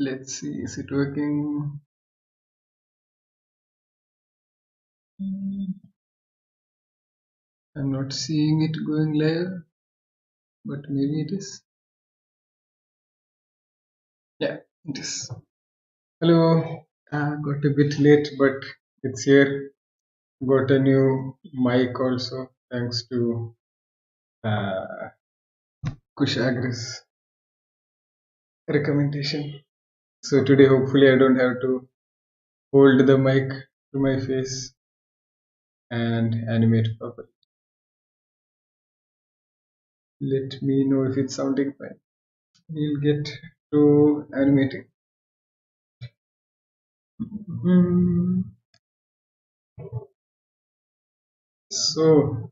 Let's see, is it working? I'm not seeing it going live, but maybe it is. Yeah, it is. Hello. Got a bit late, but it's here. Got a new mic also, thanks to uh, Kushagra's recommendation. So today, hopefully, I don't have to hold the mic to my face and animate properly. Let me know if it's sounding fine. We'll get to animating. Hmm. So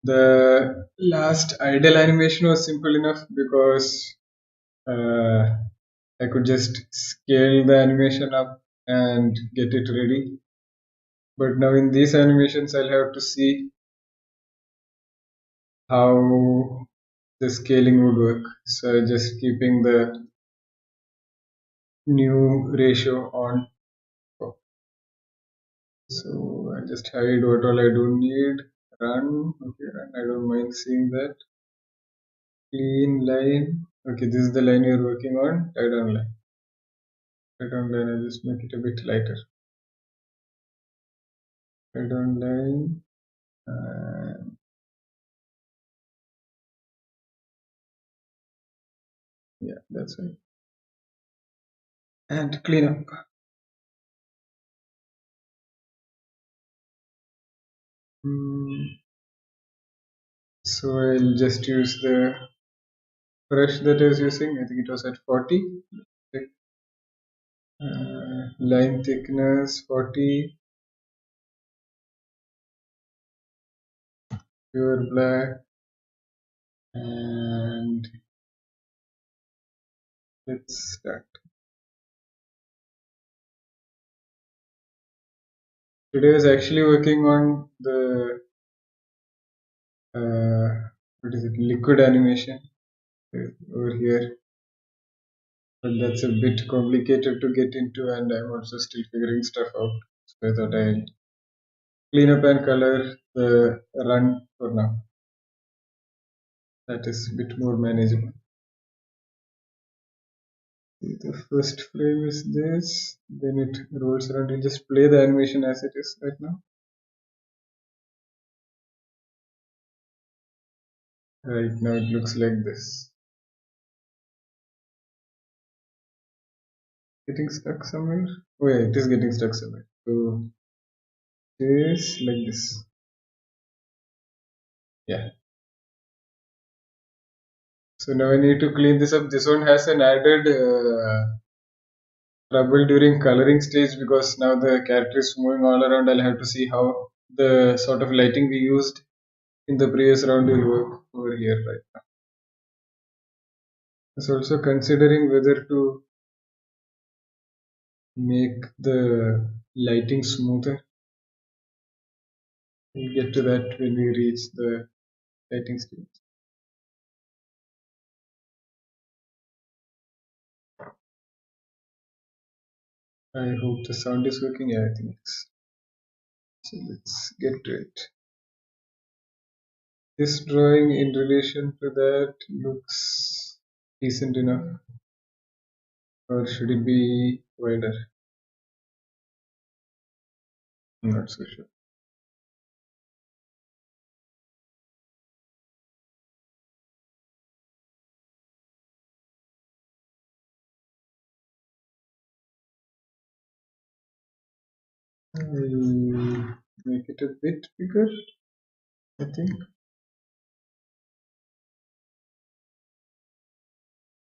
the last idle animation was simple enough because uh, I could just scale the animation up and get it ready. But now in these animations, I'll have to see how the scaling would work. So I'm just keeping the new ratio on. So I just hide what all I don't need. Run. Okay, run. I don't mind seeing that. Clean line. Okay, this is the line you're working on. Tie down line. Tie down line. I'll just make it a bit lighter. Tie down line. Yeah, that's right. And clean up. So I'll just use the brush that I was using. I think it was at 40. Line thickness 40. Pure black. And let's start. Today I was actually working on the what is it, liquid animation over here, but that's a bit complicated to get into, and I'm also still figuring stuff out. So I thought I'll clean up and color the run for now. That is a bit more manageable. The first frame is this, then it rolls around. You just play the animation as it is right now. Right now it looks like this. Getting stuck somewhere? Oh yeah, it is getting stuck somewhere. So this like this. Yeah. So now I need to clean this up. This one has an added trouble during coloring stage because now the character is moving all around. I'll have to see how the sort of lighting we used in the previous round will work over here right now. I was also considering whether to make the lighting smoother. We'll get to that when we reach the lighting stage. I hope the sound is working. Yeah, I think it's. So let's get to it. This drawing in relation to that looks decent enough, or should it be wider? I'm not so sure. I'll make it a bit bigger, I think.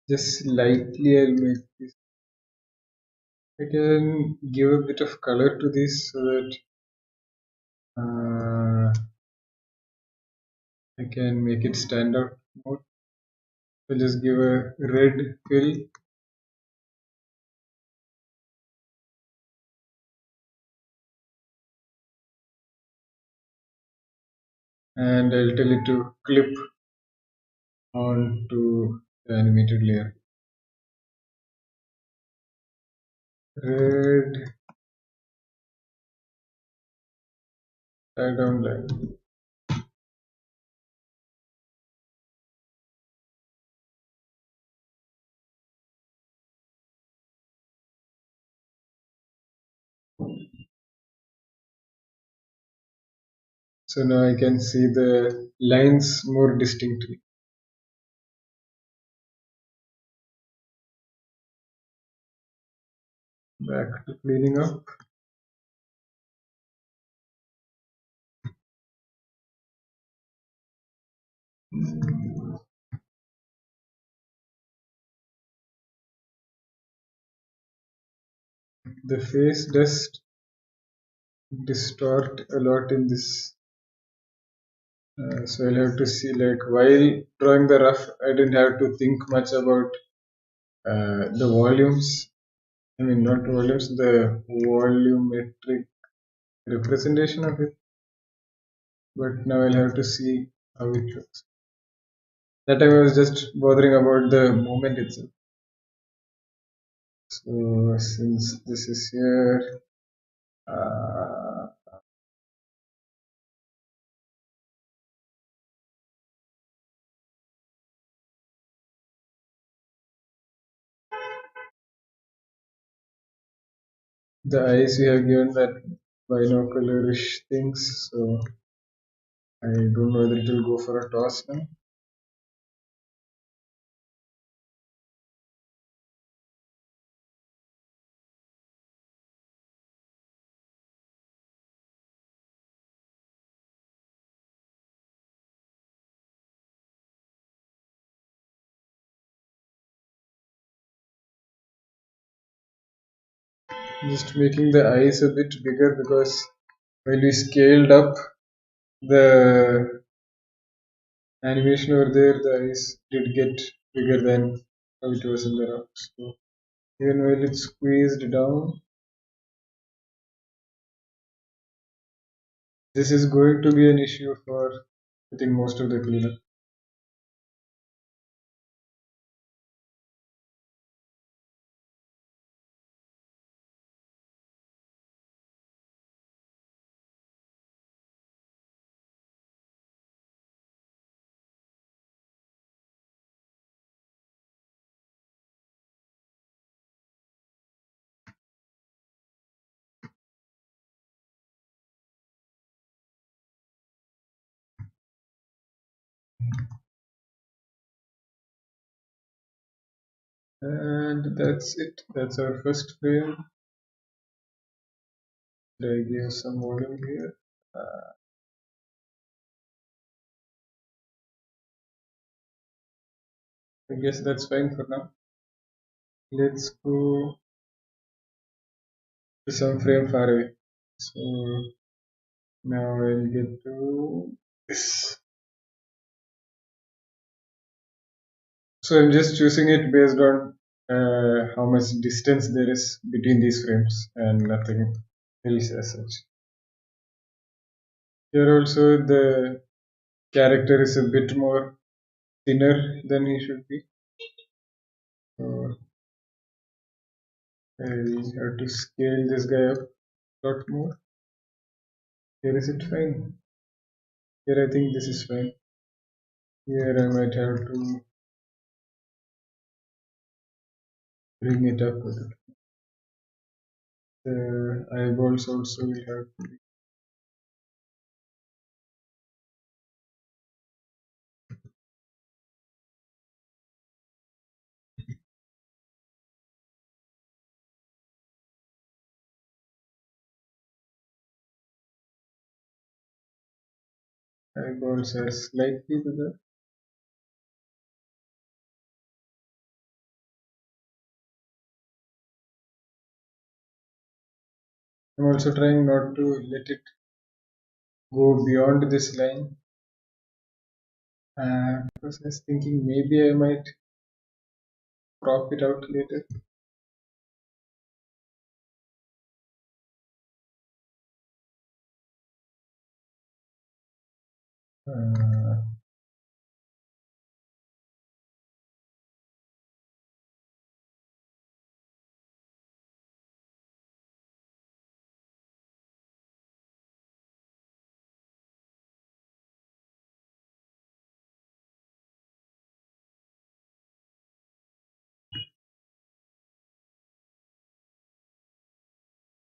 Just lightly I'll make this. I can give a bit of color to this so that I can make it stand out more. So just give a red fill and I'll tell it to clip onto the animated layer. red tie down line. So now I can see the lines more distinctly. Back to cleaning up. The face does distort a lot in this. So I'll have to see, like, while drawing the rough, I didn't have to think much about the volumes. I mean, not volumes, the volumetric representation of it. But now I'll have to see how it looks. That time I was just bothering about the movement itself. So since this is here, uh, the eyes we have given that binocularish things, so I don't know whether it will go for a toss now. Just making the eyes a bit bigger because when we scaled up the animation over there, the eyes did get bigger than how it was in the rocks. So even while it's squeezed down, this is going to be an issue for I think most of the cleanup. And that's it. That's our first frame. I give some volume here. I guess that's fine for now. Let's go to some frame far away. So now I'll get to this. So I'm just choosing it based on how much distance there is between these frames and nothing else as such. Here also the character is a bit more thinner than he should be. So I have to scale this guy up a lot more. Here is it fine? Here I think this is fine. Here I might have to bring it up with it. The eyeballs also will have to be. Eyeballs are slightly bigger. I'm also trying not to let it go beyond this line. Because I was thinking maybe I might crop it out later. Uh,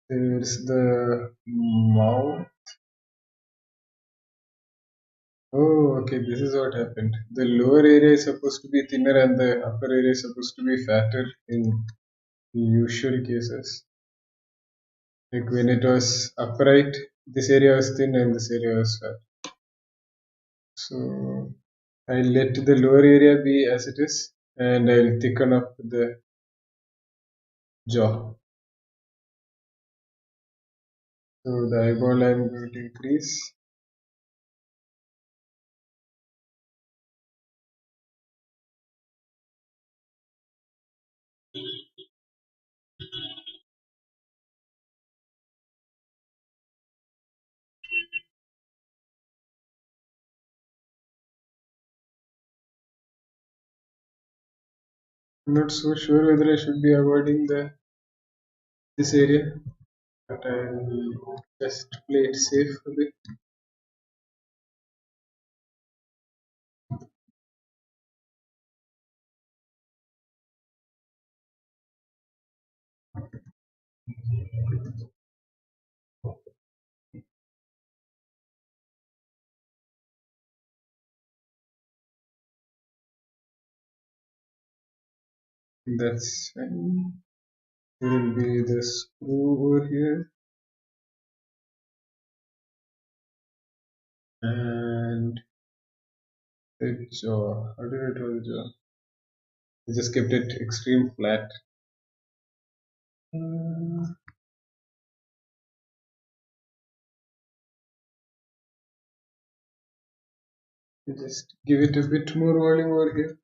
There's the mouth. Oh, okay, this is what happened. The lower area is supposed to be thinner and the upper area is supposed to be fatter in usual cases. Like when it was upright, this area was thin and this area was fat. So I'll let the lower area be as it is and I'll thicken up the jaw. So the eyeball I'm going to increase. I'm not so sure whether I should be avoiding this area, but I'll just play it safe a bit. That's fine. There will be the screw over here and the jaw. How did I draw the jaw? I just kept it extreme flat. Just give it a bit more volume over here.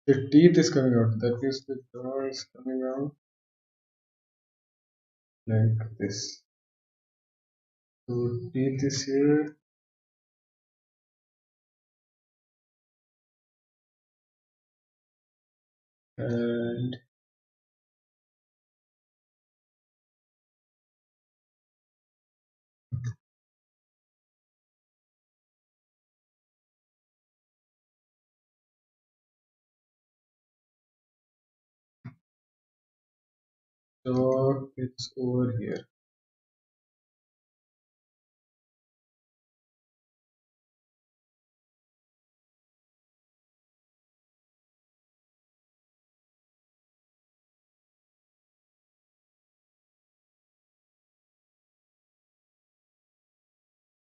The teeth is coming out. That means the jaw is coming out like this. So teeth is here. And so it's over here.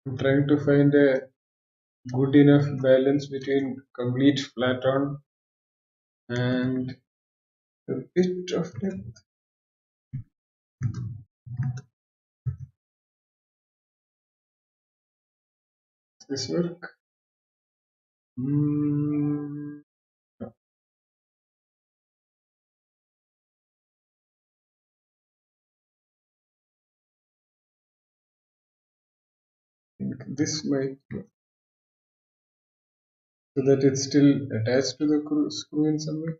I'm trying to find a good enough balance between complete flat on and a bit of depth. Does this work? No. I think this might work. So that it's still attached to the screw in some way.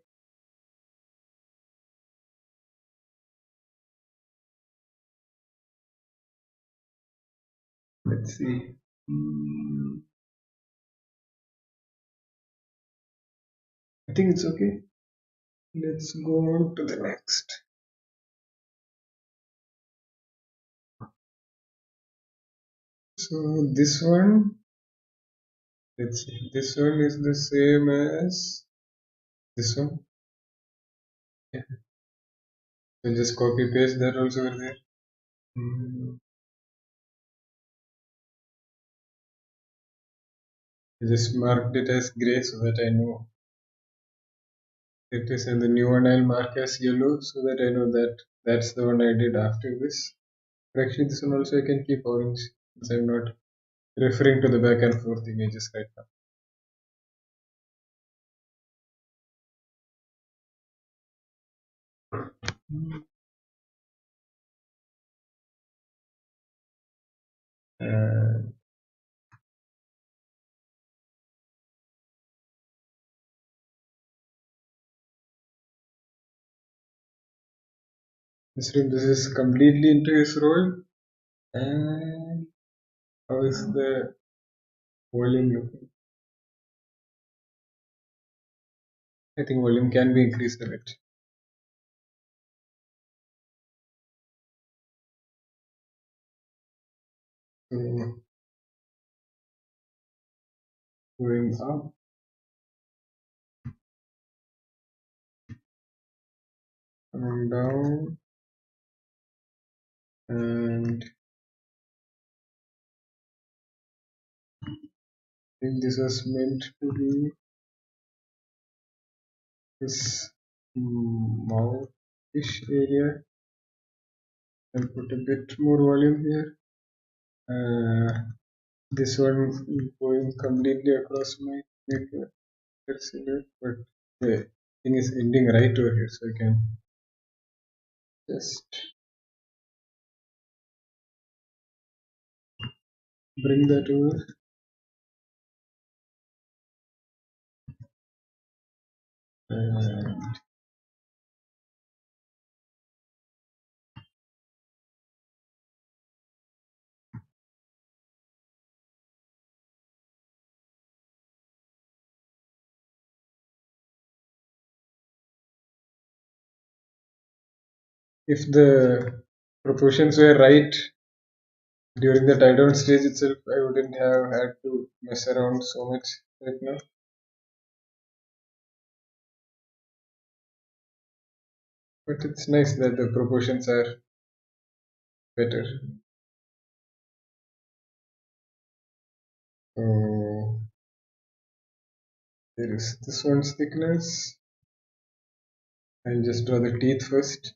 Let's see. I think it's okay. Let's go on to the next. So this one, let's see. This one is the same as this one. Yeah. So just copy paste that also over there. I just marked it as gray so that I know it is, and the new one I'll mark as yellow so that I know that that's the one I did after this. But actually, this one also I can keep orange since I'm not referring to the back and forth images right now. And this is completely into his role. And how is the volume looking? I think volume can be increased a bit. So going up coming down, and I think this was meant to be this mouth-ish area. I'll put a bit more volume here. This one going completely across my maker. Let's see that, but the thing is ending right over here, so I can just bring that over. And if the proportions were right during the tie down stage itself, I wouldn't have had to mess around so much right now. But it's nice that the proportions are better. So there is this one's thickness. I'll just draw the teeth first.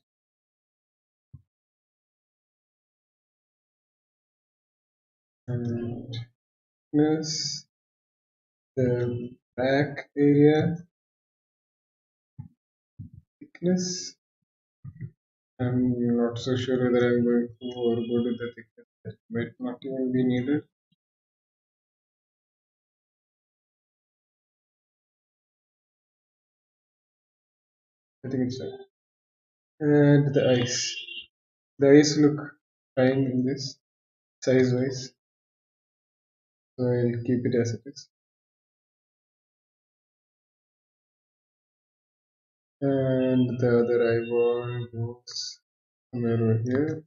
And thickness, the back area thickness. I'm not so sure whether I'm going to overboard with the thickness. That might not even be needed. I think it's right. And the eyes. The eyes look fine in this size wise. So I'll keep it as it is. And the other eyeball goes somewhere over here.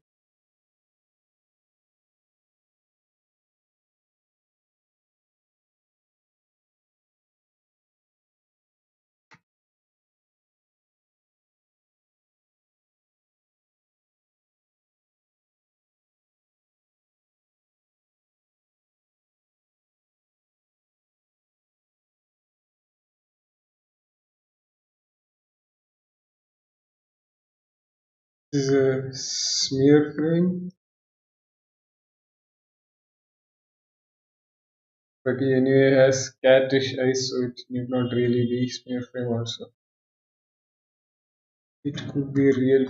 This is a smear frame, but he anyway has catish eyes, so it need not really be smear frame also. It could be real.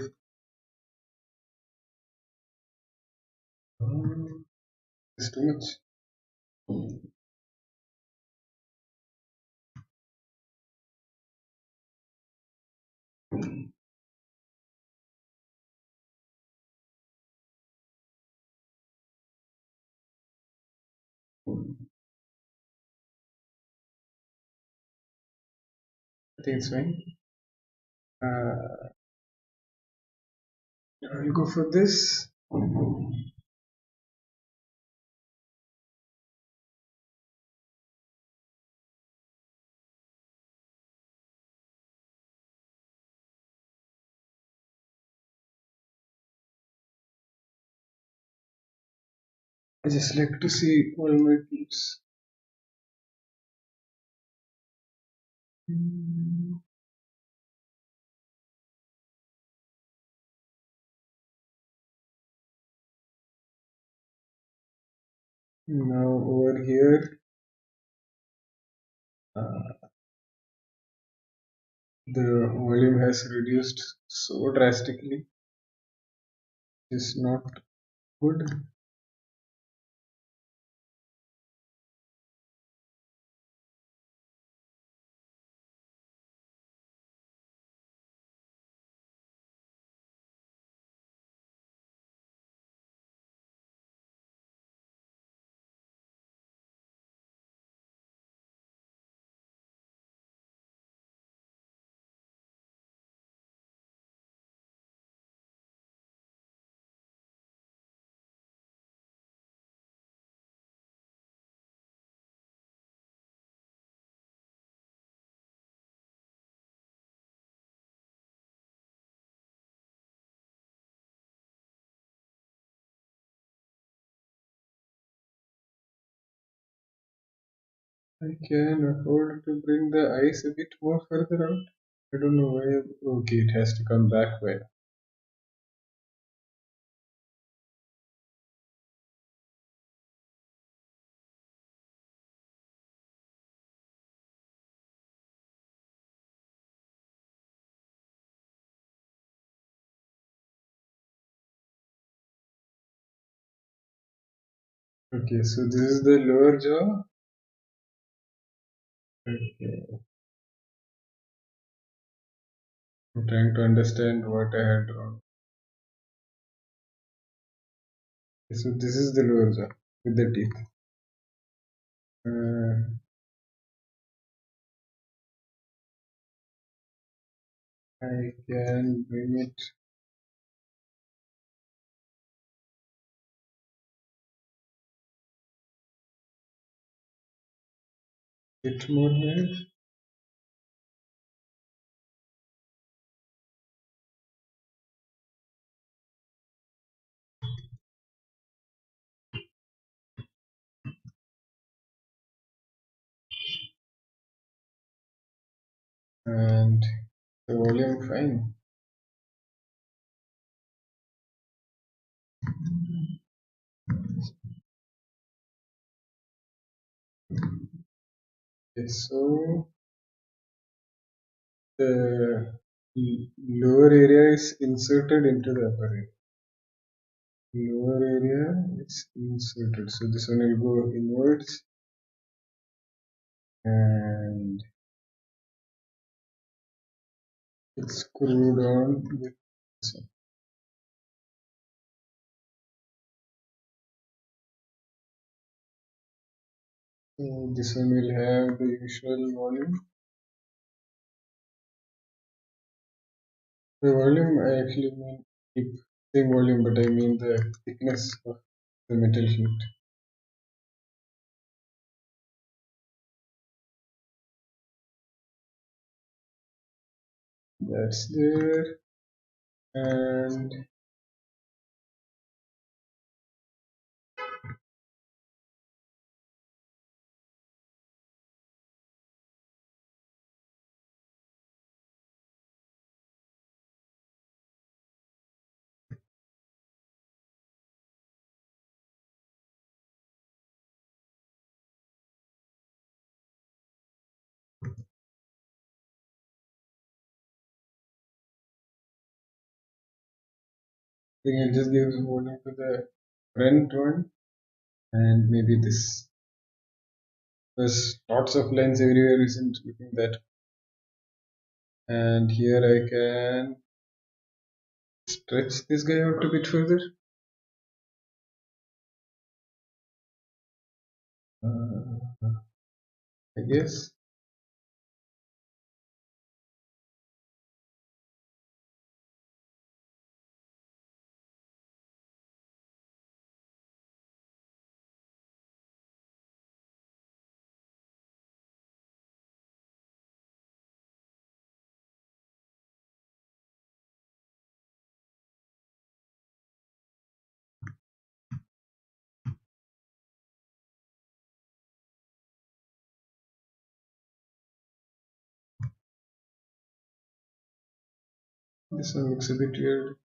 It's too much. I think it's fine. I'll go for this. I just like to see all my teeth. Now over here, the volume has reduced so drastically. It's not good. I can afford to bring the ice a bit more further out. I don't know where. Okay, it has to come back way. Okay, so this is the lower jaw. Okay, I'm trying to understand what I had drawn. Okay, so this is the lower jaw with the teeth. I can bring it bit more here. And the volume fine. Okay, so the lower area is inserted into the upper area. Lower area is inserted. So this one will go inwards and it's screwed on with this one. So this one will have the usual volume. The volume I actually mean keep same volume, but I mean the thickness of the metal sheet. That's there. And I think I'll just give volume to the front one and maybe this. There's lots of lines everywhere, isn't looking that. And here I can stretch this guy out a bit further. I guess. This one looks a bit weird.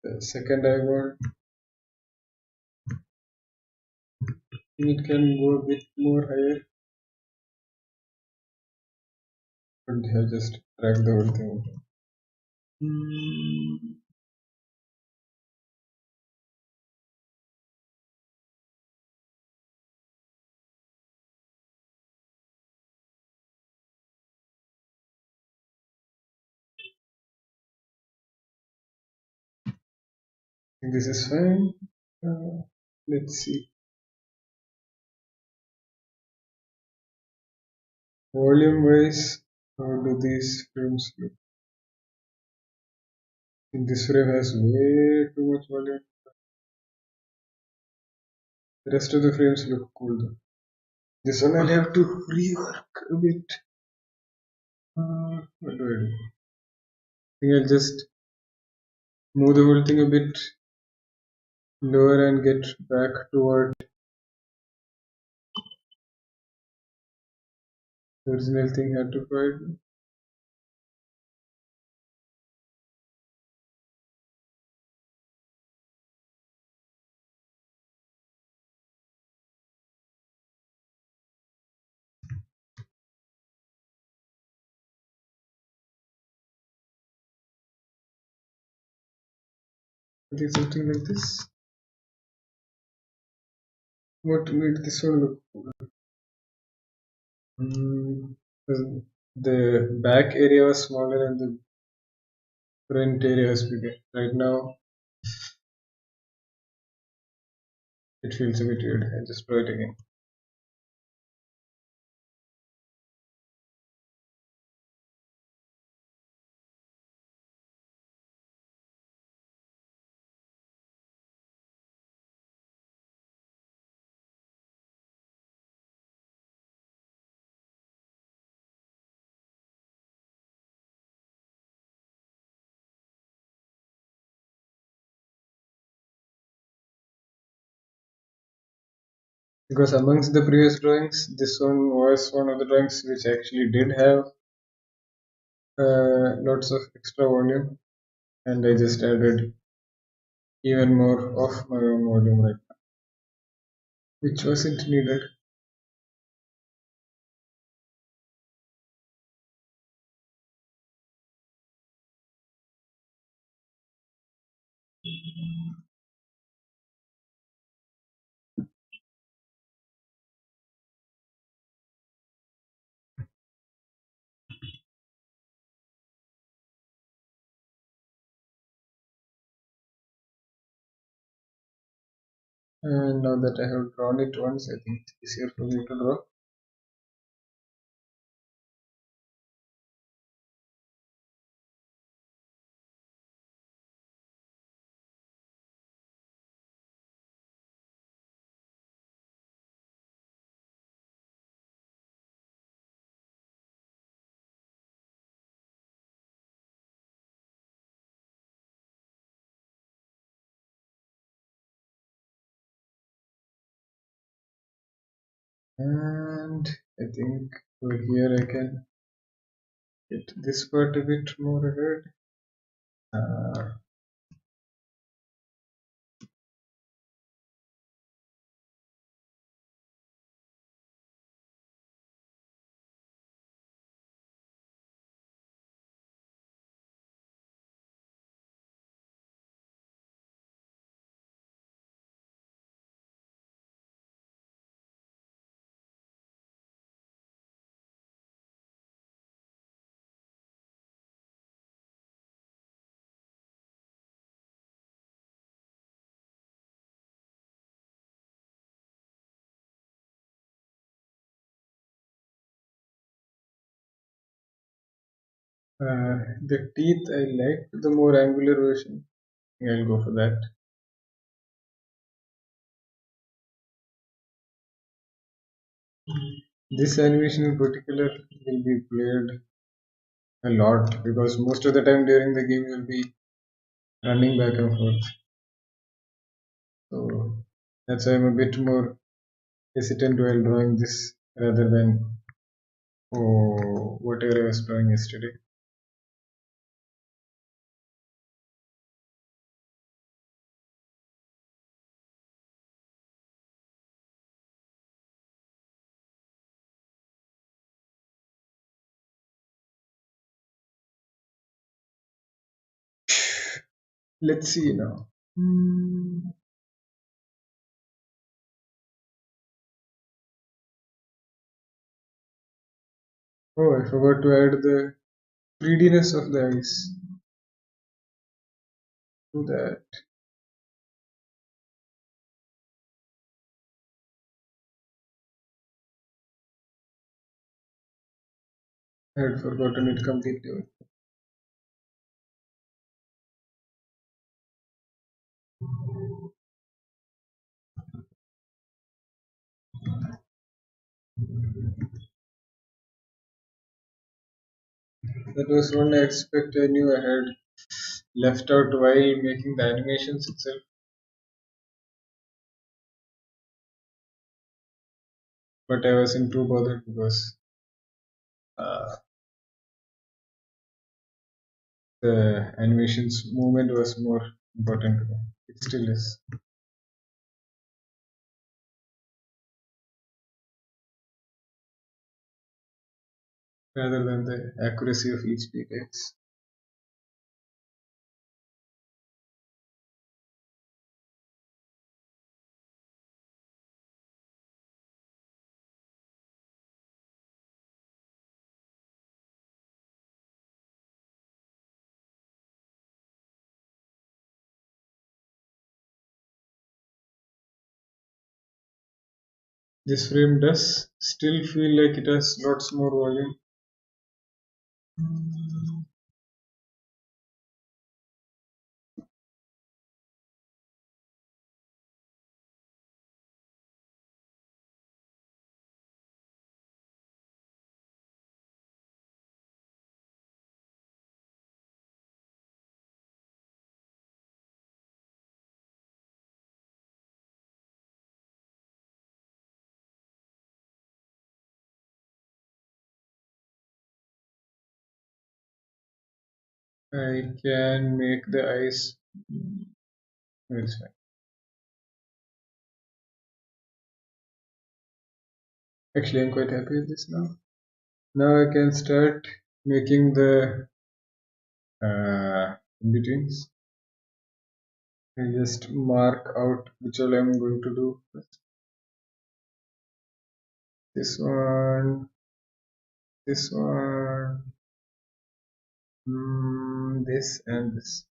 The second I want, it can go a bit more higher, but I just drag the whole thing. think this is fine. Let's see. Volume wise, how do these frames look? I think this frame has way too much volume. The rest of the frames look cool though. This one I'll have to rework a bit. What do I do? I think I'll just move the whole thing a bit lower and get back toward the original thing had to provide. I think something like this. What made this one look cool? Mm, the back area was smaller and the front area was bigger. Right now, it feels a bit weird. I'll just try it again. Because amongst the previous drawings, this one was one of the drawings which actually did have lots of extra volume, and I just added even more of my own volume right now, which wasn't needed. And now that I have drawn it once, I think it's easier for me to draw. And I think over here I can get this part a bit more ahead. Uh, the teeth I like the more angular version. I'll go for that. This animation in particular will be played a lot because most of the time during the game you'll be running back and forth. So that's why I'm a bit more hesitant while drawing this rather than whatever I was drawing yesterday. Let's see now. Oh, I forgot to add the 3Dness of the eyes to that. I had forgotten it completely. That was one aspect I knew I had left out while making the animations itself, but I wasn't too bothered because uh, the animations movement was more important to me. It still is, rather than the accuracy of each details. This frame does still feel like it has lots more volume. I can make the eyes. It's fine. Actually, I'm quite happy with this now. Now I can start making the in betweens. I just mark out which all I'm going to do first. This one, this one, this and this.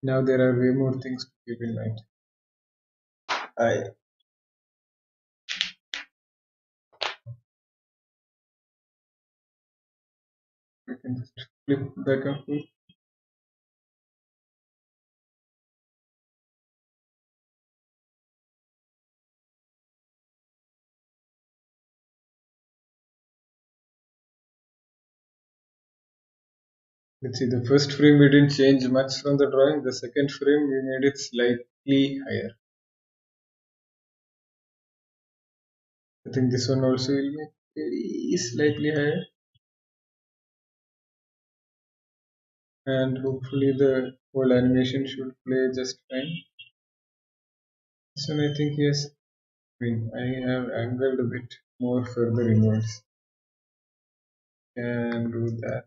Now there are way more things to keep in mind. I can just flip back and forth. Let's see, the first frame we didn't change much from the drawing. The second frame we made it slightly higher. I think this one also will be very slightly higher. And hopefully the whole animation should play just fine. This one I think yes. I mean, I have angled a bit more further inwards. Can do that.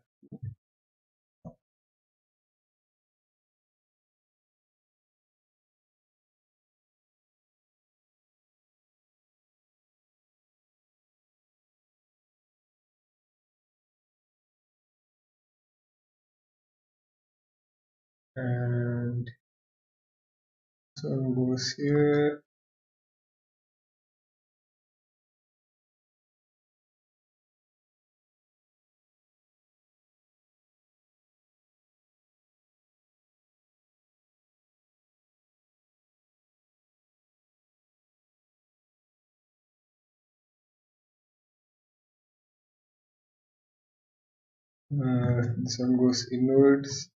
And this one goes here. This one goes inwards.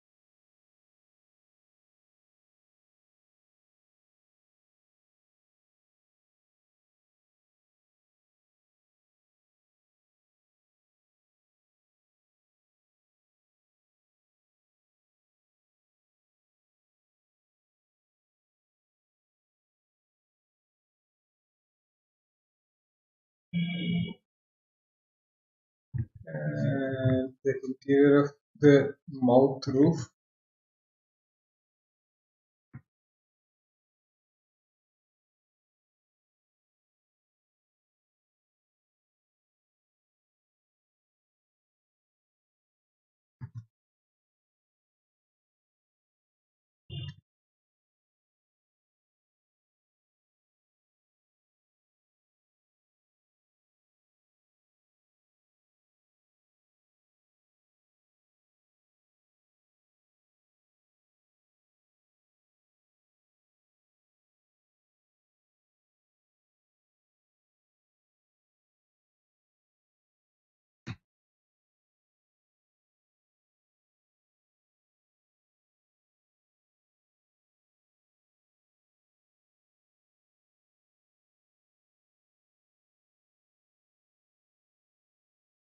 And the interior of the mouth roof.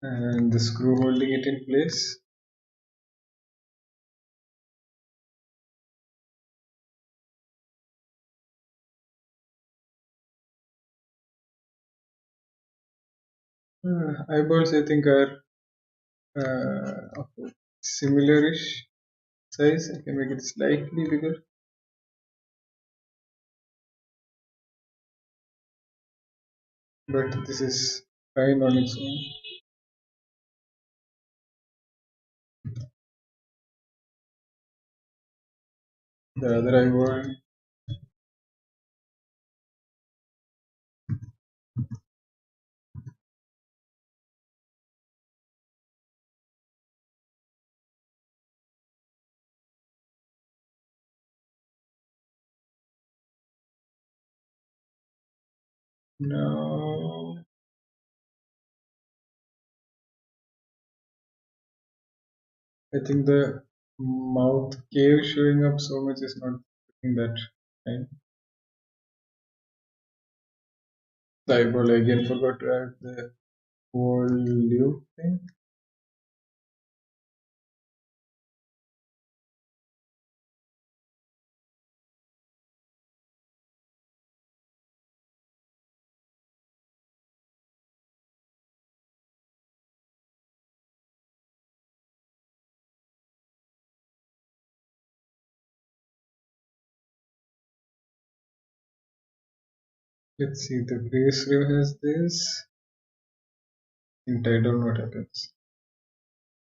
and the screw holding it in place. Eyeballs, I think, are of a similar-ish size. I can make it slightly bigger. But this is fine on its own. The other eyeball, now I think the mouth cave showing up so much is not looking that fine. The eyeball again forgot to add the volume thing. Let's see, the previous row has this. And I don't know what happens.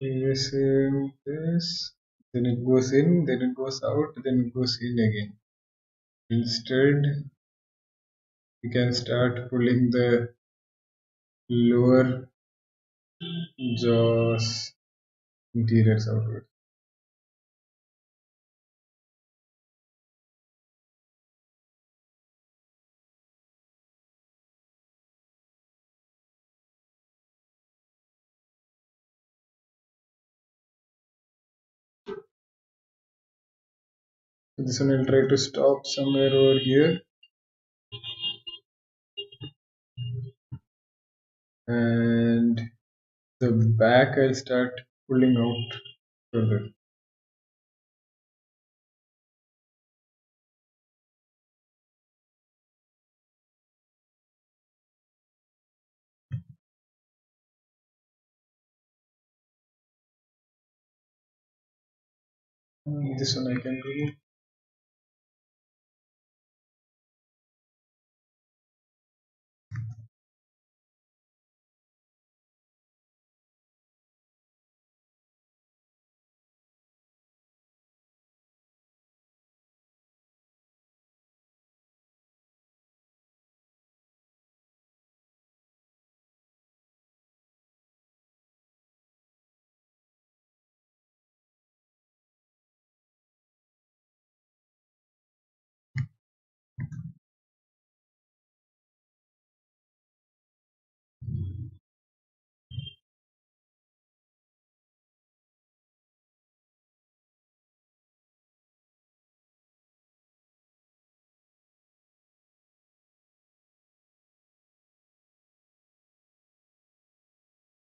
Previous this, then it goes in, then it goes out, then it goes in again. Instead, we can start pulling the lower jaws interiors outward. So this one I'll try to stop somewhere over here, and the back I'll start pulling out further. This one I can remove.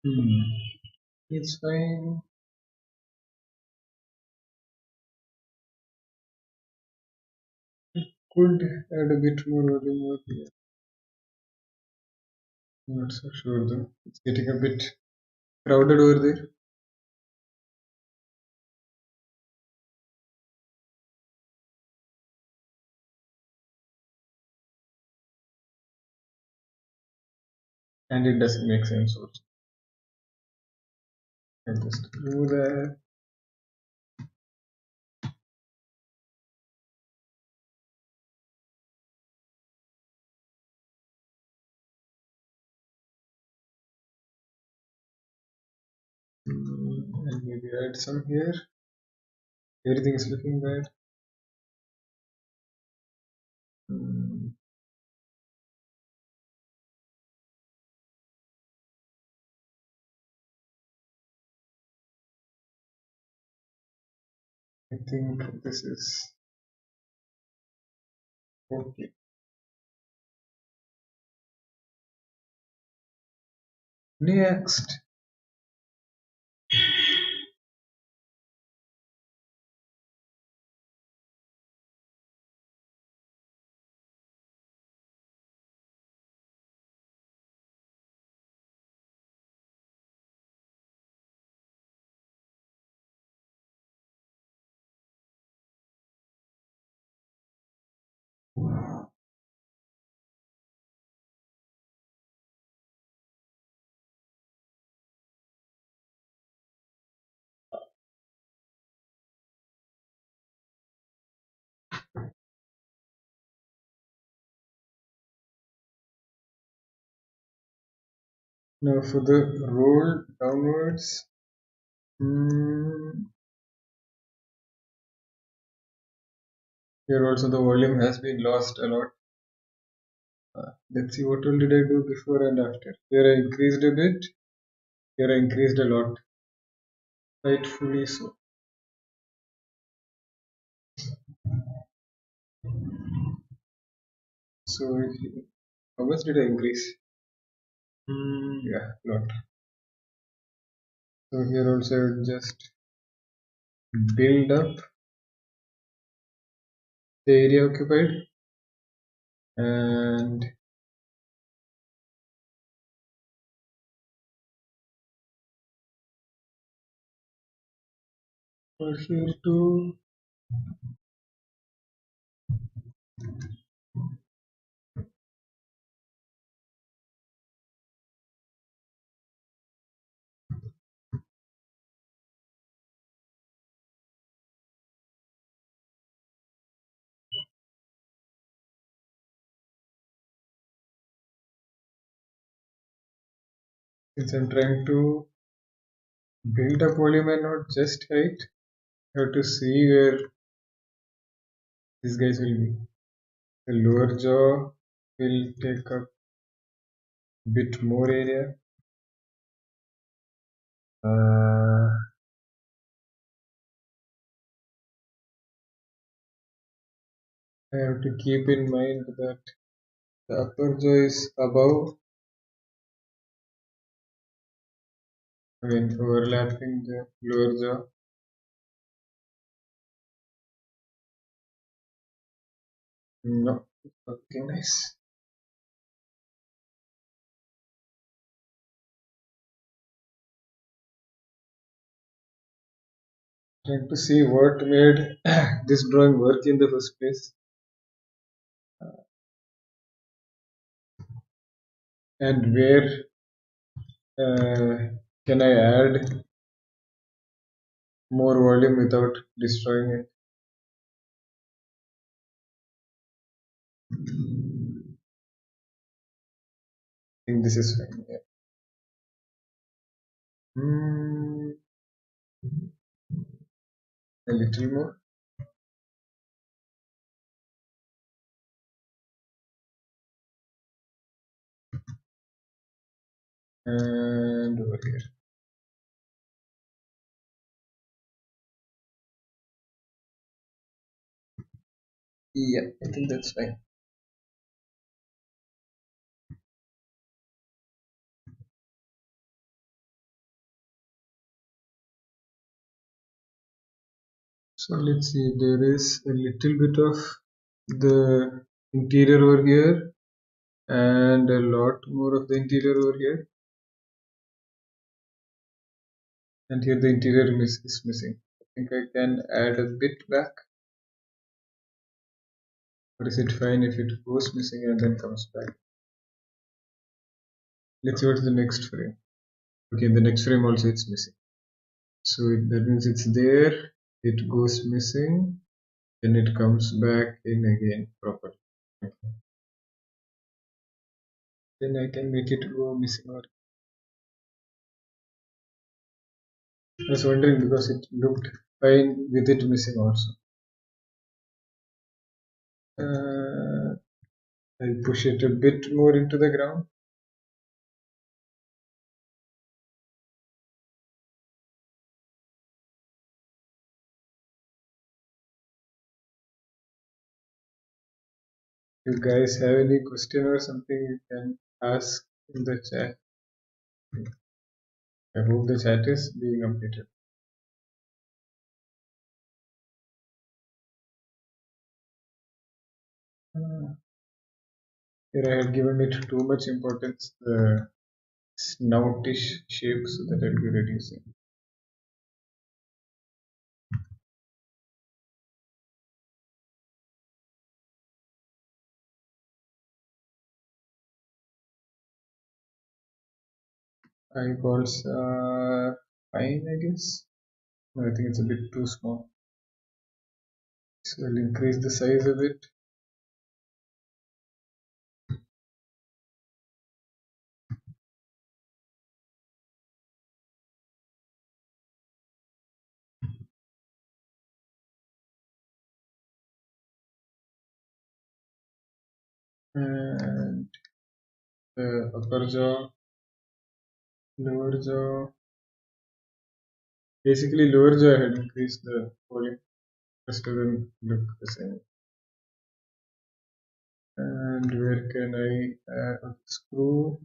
Hmm. It's fine. Could add a bit more volume over here. Not so sure though. It's getting a bit crowded over there. And it doesn't make sense also. I'll just do that. And maybe add some here. Everything is looking bad. Hmm, I think this is okay. Next, Now for the roll downwards, mm, here also the volume has been lost a lot. Let's see what all did I do before and after. Here I increased a bit, here I increased a lot, rightfully so. So how much did I increase? Yeah, lot. So here also I would just build up the area occupied, and for here too, since I'm trying to build up volume and not just height, I have to see where these guys will be. The lower jaw will take up a bit more area. I have to keep in mind that the upper jaw is above, when overlapping the lower jaw. No, okay, nice. Trying to see what made this drawing work in the first place, and where can I add more volume without destroying it. I think this is fine. Yeah. A little more, and over here. Yeah, I think that's fine. So let's see, there is a little bit of the interior over here and a lot more of the interior over here, and here the interior is missing. I think I can add a bit back, or is it fine if it goes missing and then comes back? Let's see what's the next frame. Okay, in the next frame also it's missing, so that means it's there, it goes missing, then it comes back in again properly. Then I can make it go missing. Or I was wondering because it looked fine with it missing also. I'll push it a bit more into the ground. If you guys have any question or something, you can ask in the chat. I hope the chat is being updated. Here I had given it too much importance, the snoutish shape, so that I'll be reducing. Eyeballs are fine, I guess. No, I think it's a bit too small. So I'll increase the size a bit. and the upper jaw, lower jaw. Basically, lower jaw I had increased the volume. Rest of them look the same. And where can I add a screw?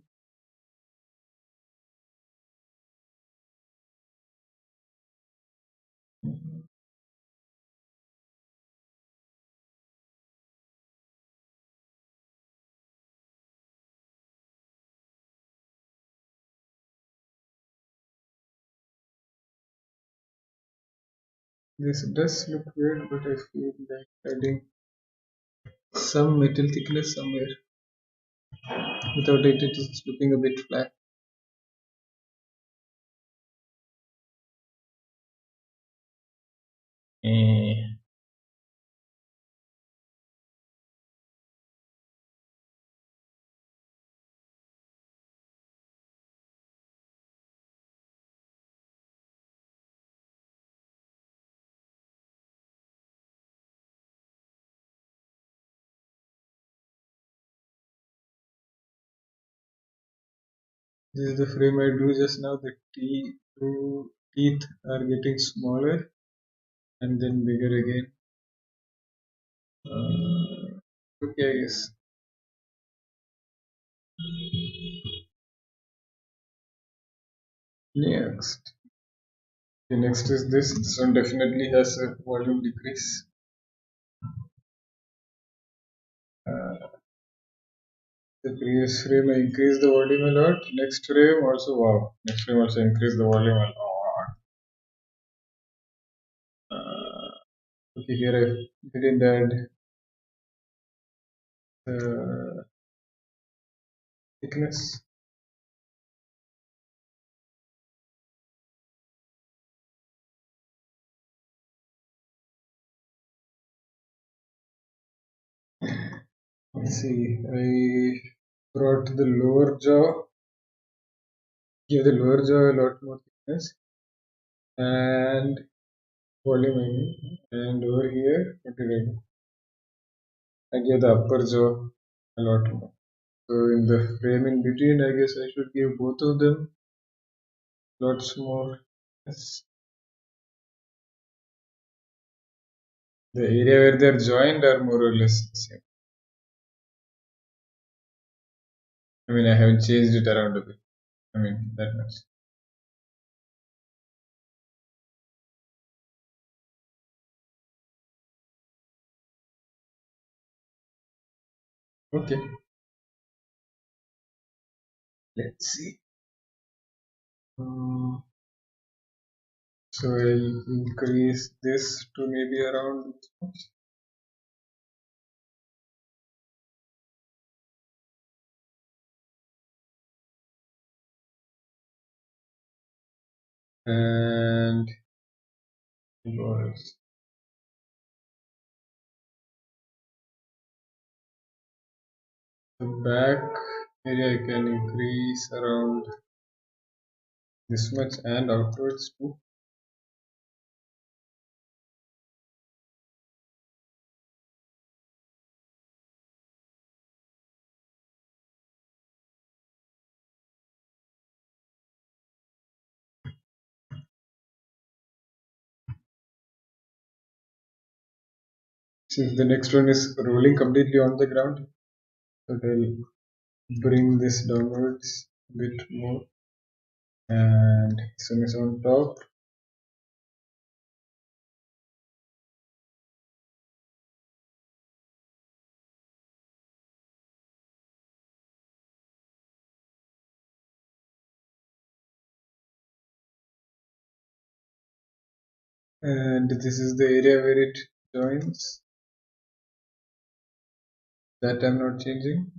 This does look weird, but I feel like adding some metal thickness somewhere. Without it, it is looking a bit flat. Eh. This is the frame I drew just now. The two teeth are getting smaller and then bigger again. Okay, I guess. Next. Okay, next is this. This one definitely has a volume decrease. The previous frame I increased the volume a lot. Next frame also, wow. Next frame also increased the volume a lot. Okay, here I didn't add the thickness. Let's see, I brought the lower jaw, give the lower jaw a lot more thickness and volume I mean. And over here, what did I do? I gave the upper jaw a lot more. So in the frame in between, I guess I should give both of them lots more. Yes. The area where they're joined are more or less the same. I mean, I haven't changed it around a bit. I mean, that much. Okay, let's see. So I'll increase this to maybe around this much. And was the back area I can increase around this much and outwards too. Since the next one is rolling completely on the ground, so I'll bring this downwards a bit more. And this one is on top. And this is the area where it joins. That I'm not changing.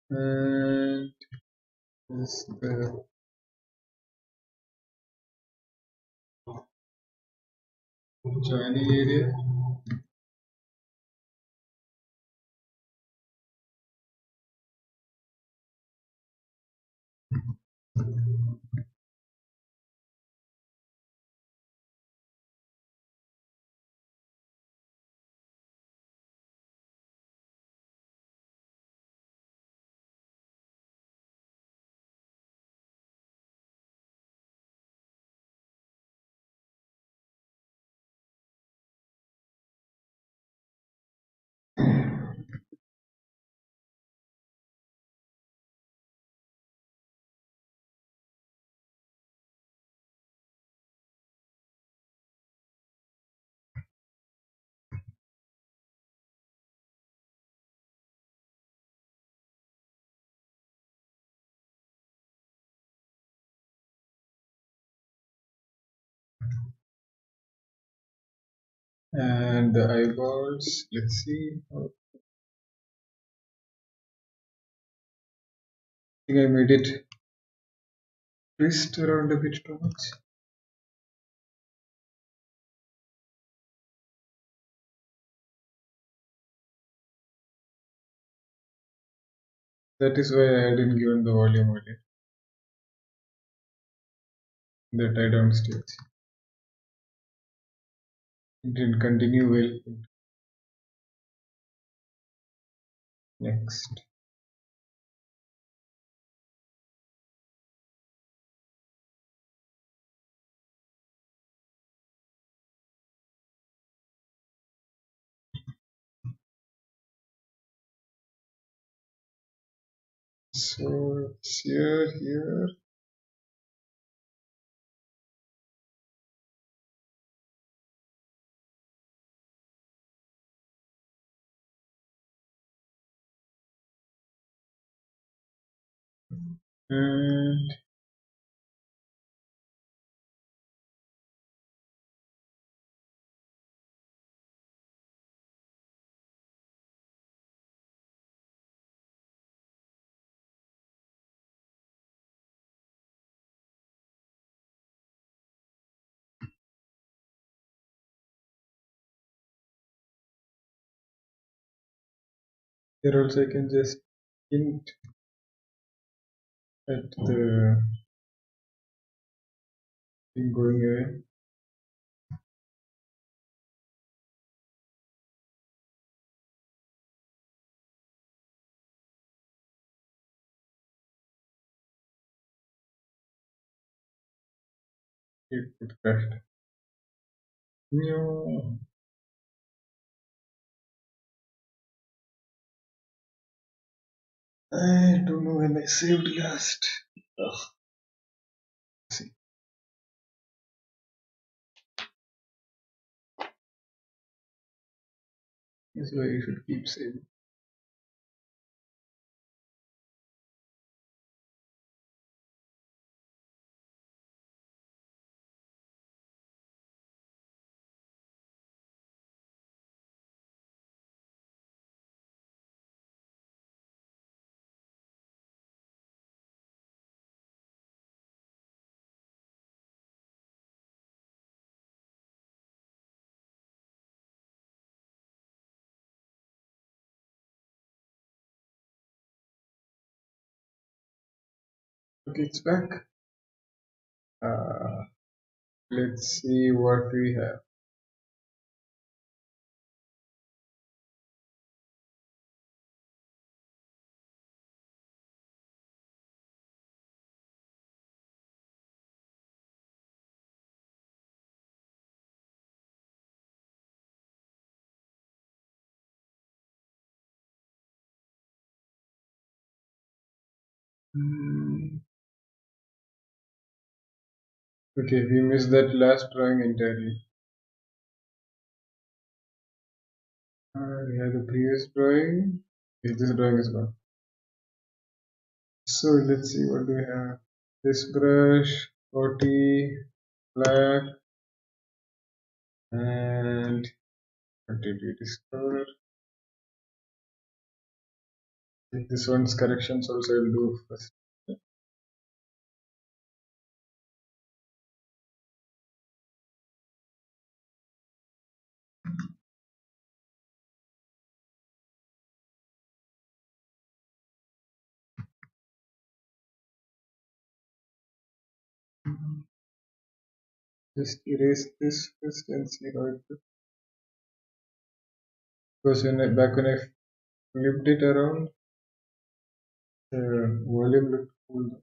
And this is the joining area. And the eyeballs, let's see. I think I made it twist around a bit too much. That is why I hadn't given the volume earlier. The tie down stage. It didn't continue well. Next. So it's here. And here also I can just hint at the thing going away. It crashed. No. I don't know when I saved last. Ugh. See. That's why you should keep saving. Okay, it's back. Let's see what we have. Hmm. Okay, we missed that last drawing entirely. We have the previous drawing. Okay, this drawing is gone. So let's see what do we have. This brush, 40, black, and what did we discover? This one's corrections also I'll do first. Just erase this first and see how it looks. Because back when I flipped it around, the volume looked cool.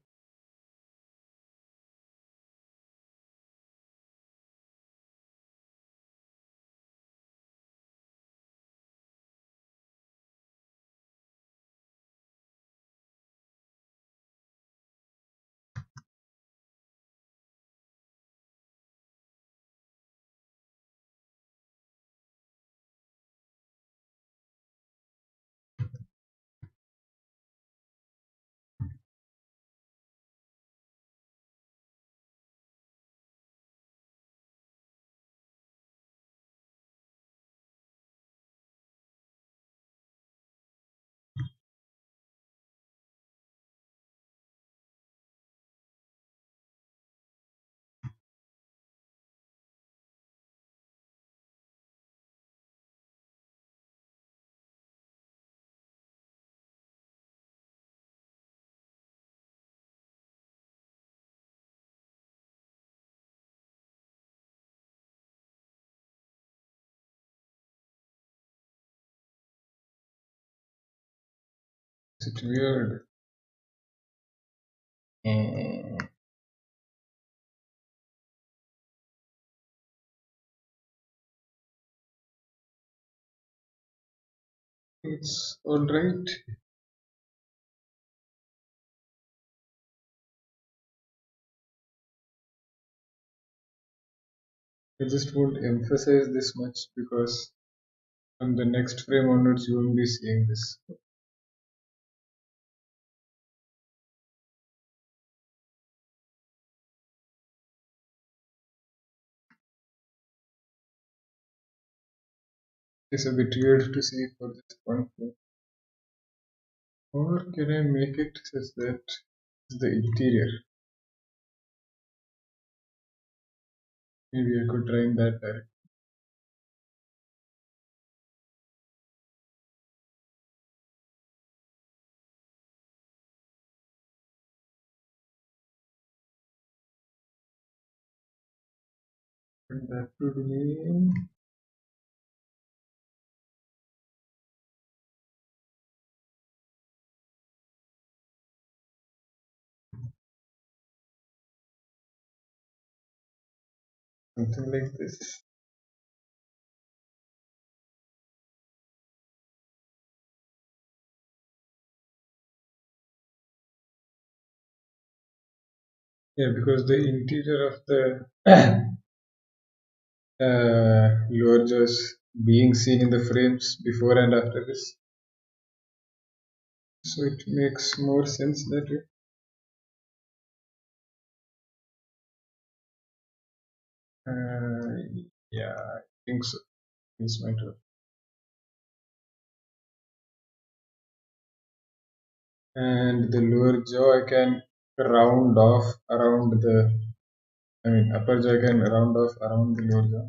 Is it weird? Mm, it's alright. I just won't emphasize this much because on the next frame onwards you won't be seeing this. It's a bit weird to see for this one frame. Or can I make it such that it's the interior? Maybe I could try in that direction. And that would mean something like this. Yeah, because the interior of the lower jaw is being seen in the frames before and after this. So it makes more sense that way. Yeah, I think so. This might work. And the lower jaw I can round off around the, I mean upper jaw I can round off around the lower jaw.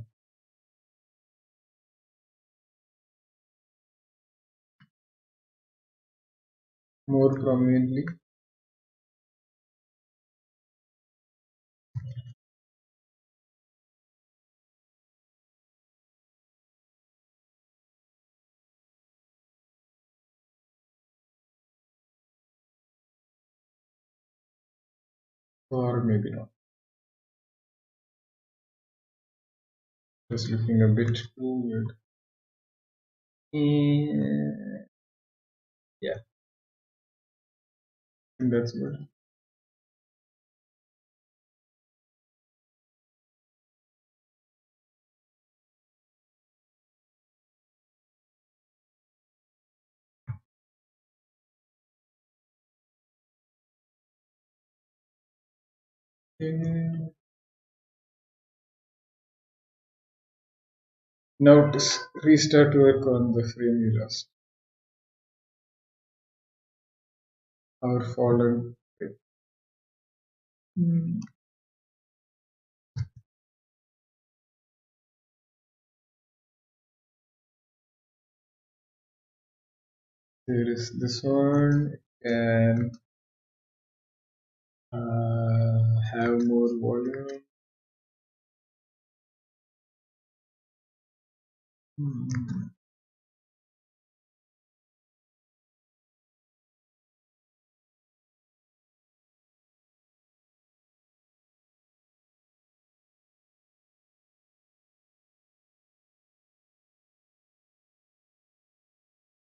More prominently. Or maybe not. Just looking a bit too weird. Yeah, I think that's good. Okay. Now to restart work on the frame we lost. Our fallen frame. There is this one, and have more volume.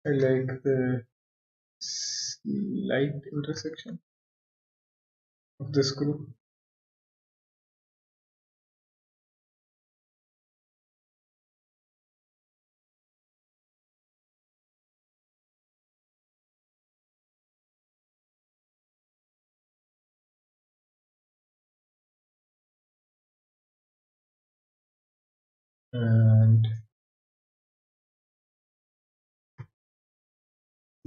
I like the slight intersection of the screw. And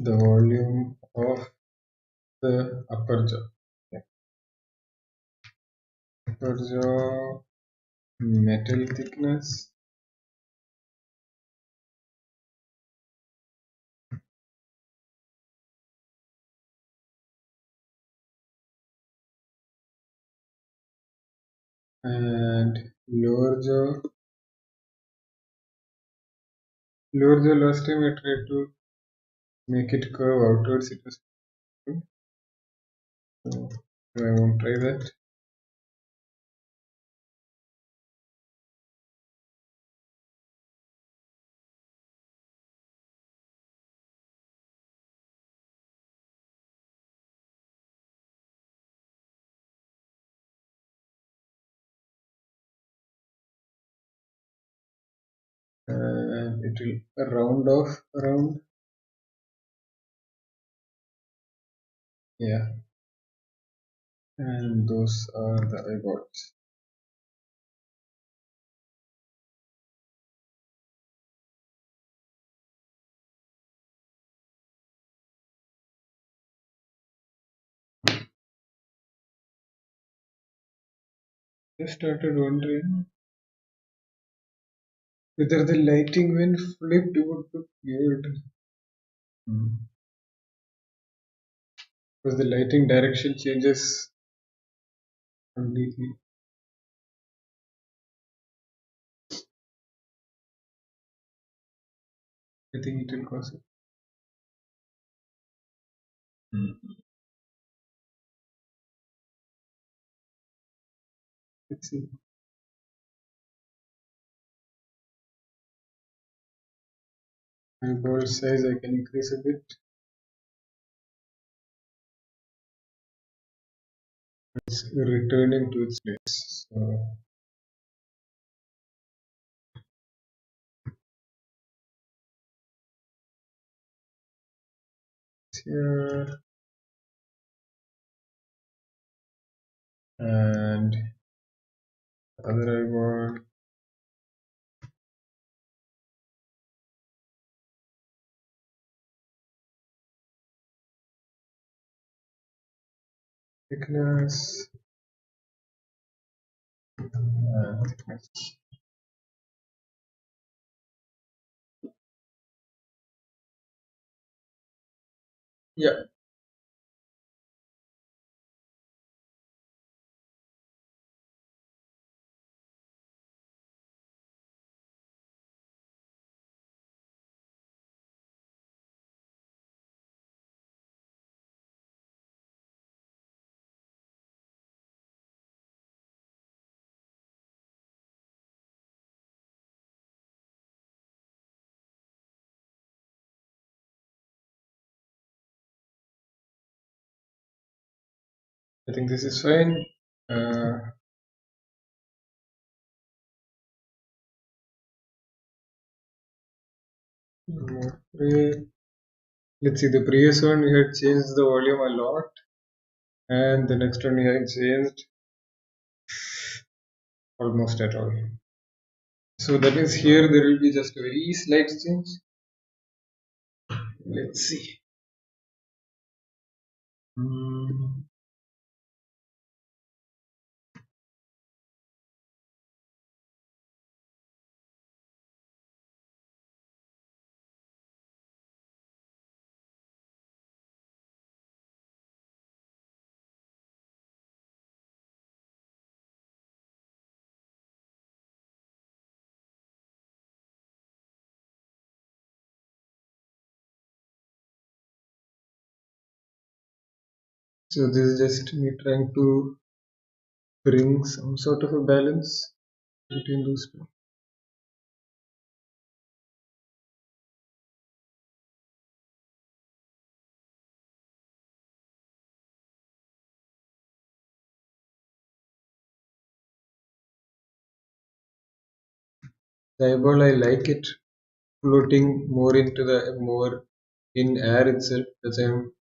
the volume of the upper jaw. Yeah. Upper jaw metal thickness and lower jaw last time I tried to make it curve outwards, it was good. So I won't try that. And it will round off around. Yeah. And those are the eyeballs. Just started wondering whether the lighting when flipped would look weird. Because the lighting direction changes completely. I think it will cause it. Let's see. Eyeball size I can increase a bit. It's returning to its place. So it's here and the other eyeball. Thickness and thickness. Yeah. I think this is fine. Let's see, the previous one we had changed the volume a lot, and the next one we had changed almost at all. So that means here there will be just a very slight change. Let's see. So this is just me trying to bring some sort of a balance between those two. The eyeball, I like it floating more into the more in air itself, as I'm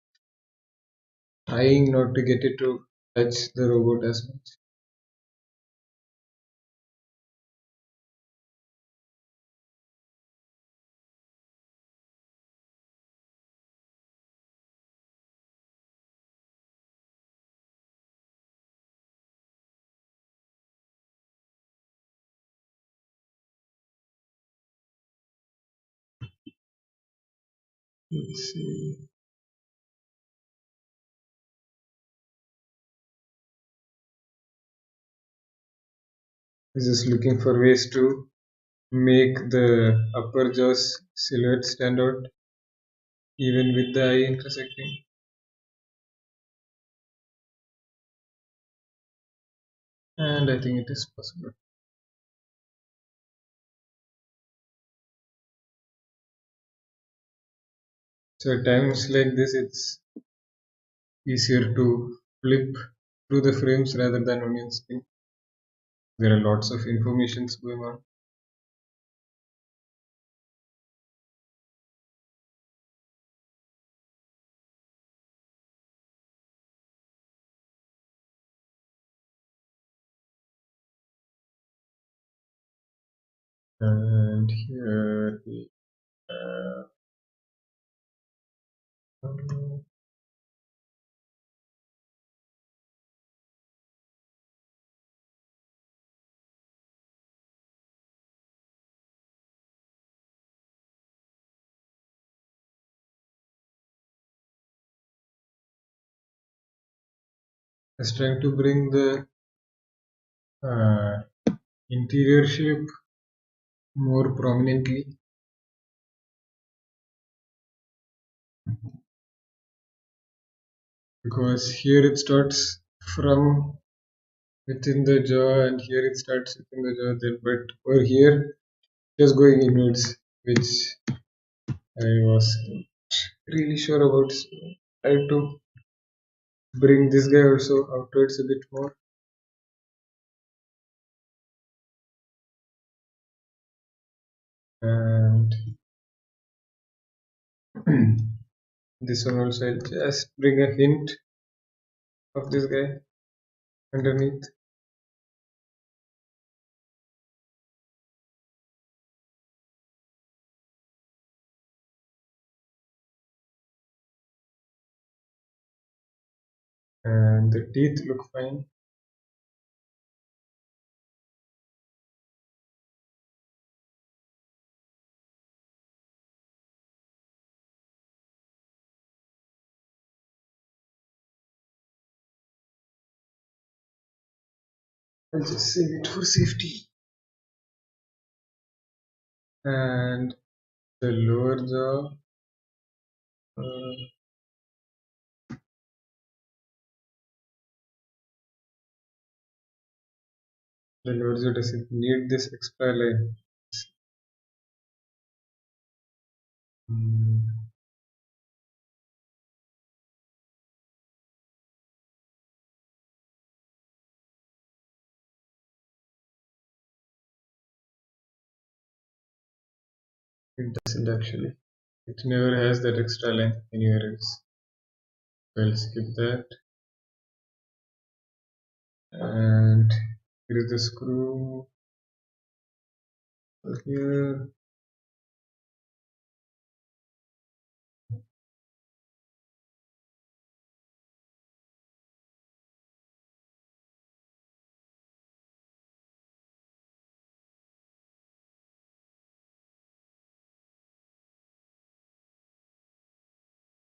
trying not to get it to touch the robot as much. Let's see. I'm just looking for ways to make the upper jaw's silhouette stand out even with the eye intersecting. And I think it is possible. So at times like this, it's easier to flip through the frames rather than onion skin. There are lots of informations going on. And here we have is trying to bring the uh, interior shape more prominently, because here it starts from within the jaw and here it starts within the jaw then, but over here just going inwards, which I was really sure about. So I have to bring this guy also outwards a bit more. And this one also I'll just bring a hint of this guy underneath. And the teeth look fine. I'll just save it for safety. And the lower jaw, uh, the lower jaw doesn't need this extra line. Mm, it doesn't actually. It never has that extra line anywhere else. So I'll skip that. And here is the screw over here.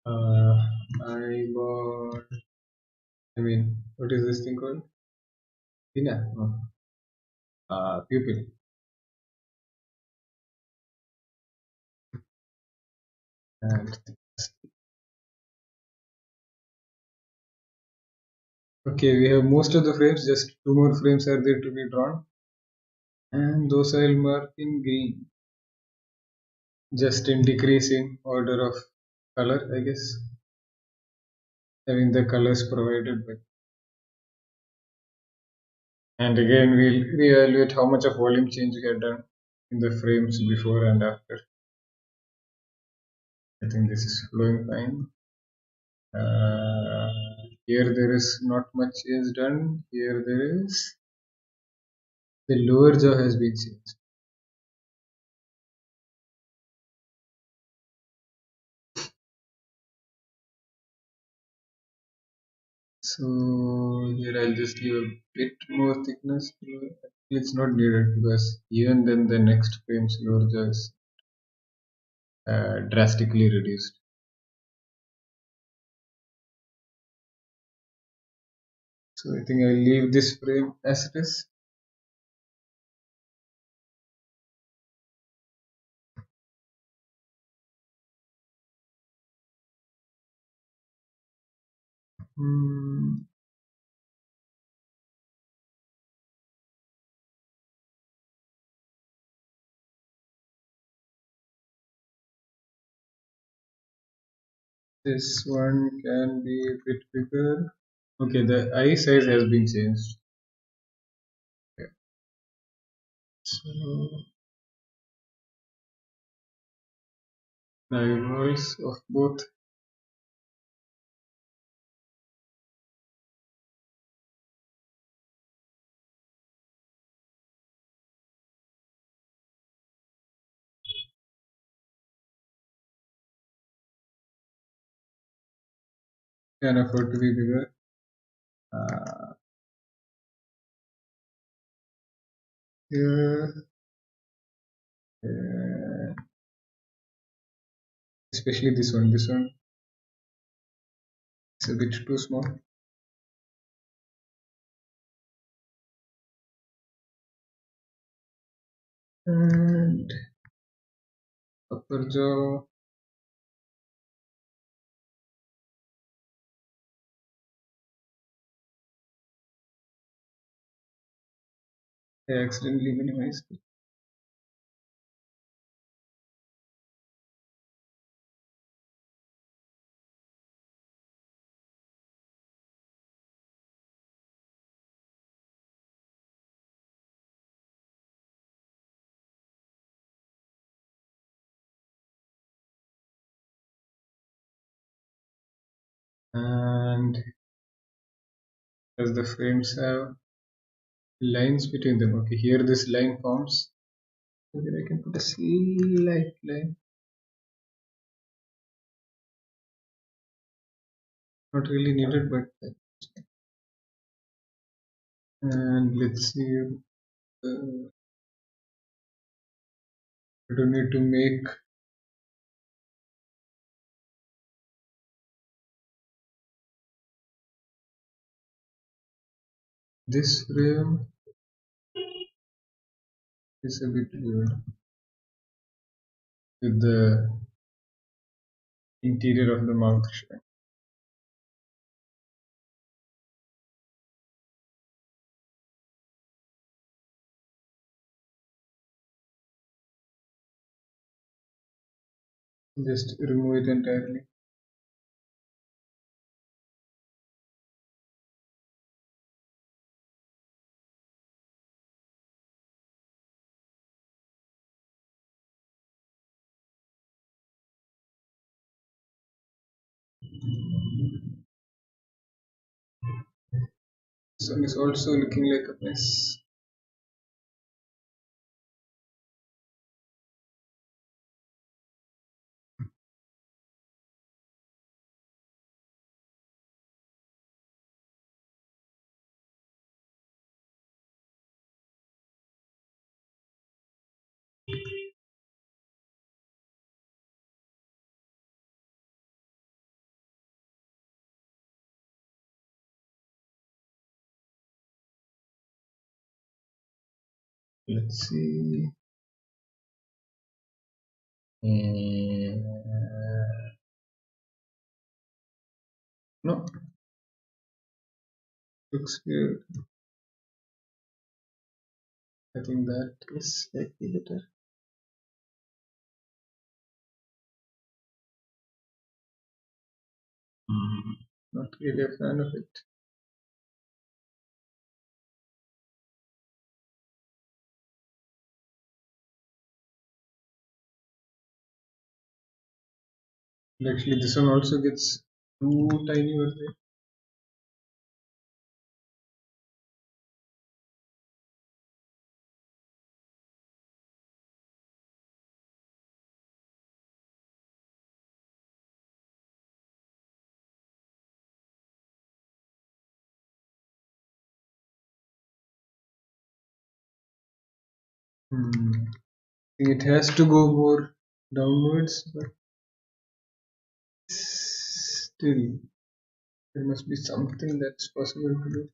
Uh, eyeball. I mean, what is this thing called? Tina? No. Pupil. And Okay, we have most of the frames, just two more frames are there to be drawn, and those I'll mark in green, just in decreasing order of color, I guess. I mean the colors provided by. And again, we'll reevaluate how much of volume change we have done in the frames before and after. I think this is flowing fine. Here there is not much is done. Here there is. The lower jaw has been changed. So here I'll just give a bit more thickness. It's not needed because even then the next frame's lower jaw is drastically reduced. So I think I'll leave this frame as it is. Hmm. This one can be a bit bigger. Okay, the eye size has been changed. Okay. So eyeballs of both. Can afford to be bigger. Uh, Here, especially this one. This one is a bit too small. And upper jaw. I accidentally minimized it. And as the frames have lines between them. Okay, here this line forms. So here I can put a slight line. Not really needed, but and let's see. I don't need to make this frame is a bit weird with the interior of the mouth showing. Just remove it entirely. This one is also looking like a mess. Let's see. No, looks good. I think that is slightly better. Not really a fan of it. And actually, this one also gets too tiny over there. It has to go more downwards, but still, there must be something that's possible to do.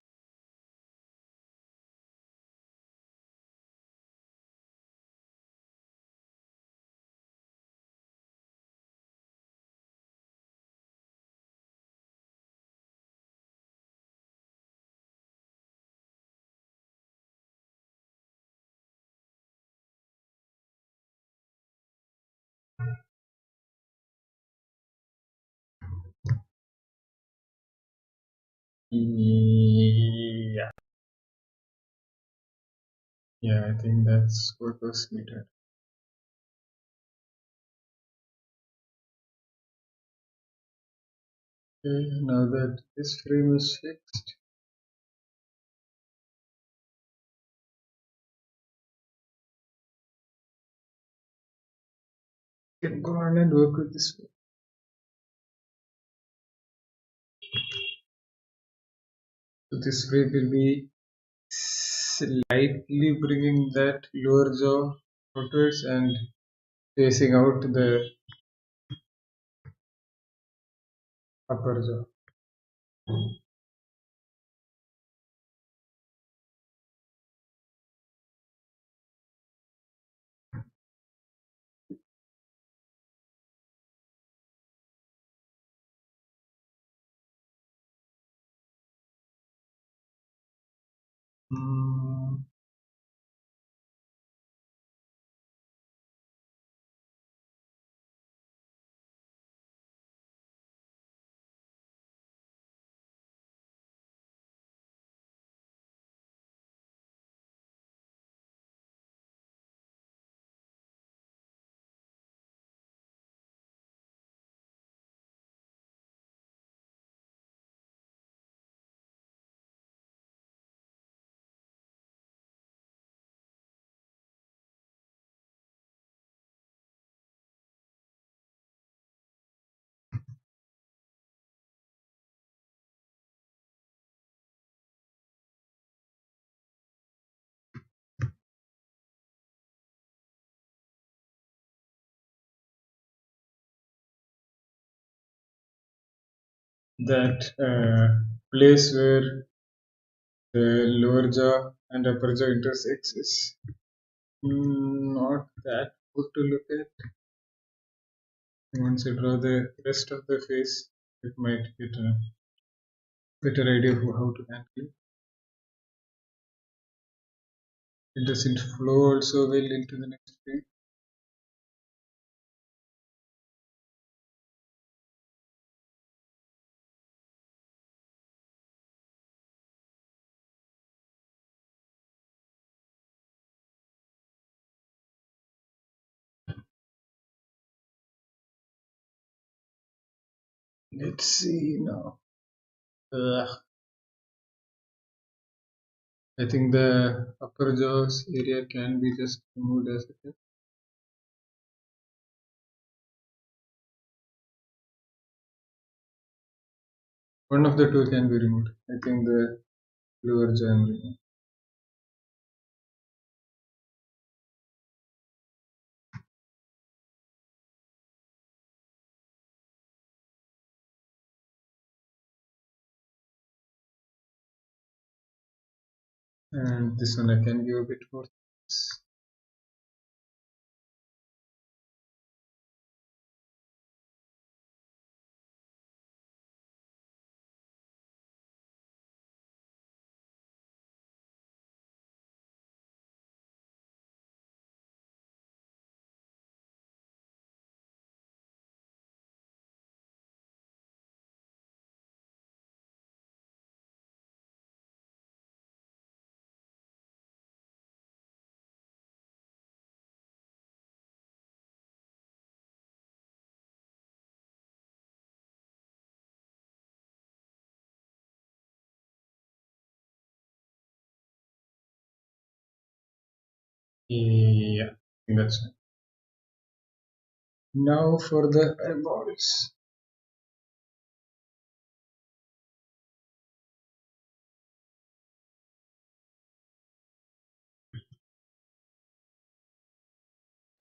Yeah, yeah, I think that's what was needed. Okay, now that this frame is fixed, you can go on and work with this. So this way will be slightly bringing that lower jaw outwards and facing out the upper jaw. Mm, that place where the lower jaw and upper jaw intersects is not that good to look at. Once you draw the rest of the face, it might get a better idea of how to handle it. It doesn't flow also well into the next frame. Let's see now. I think the upper jaws area can be just removed as it is. One of the two can be removed. I think the lower jaw and removed. And this one I can give a bit more. Yeah, I think that's it. Now for the eyeballs.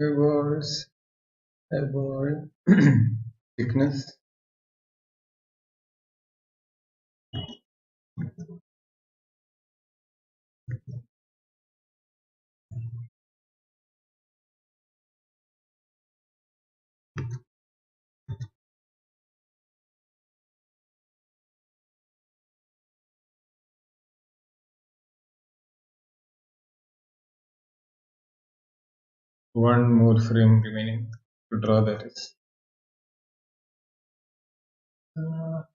Eyeballs, eyeball, thickness, one more frame remaining to draw that is.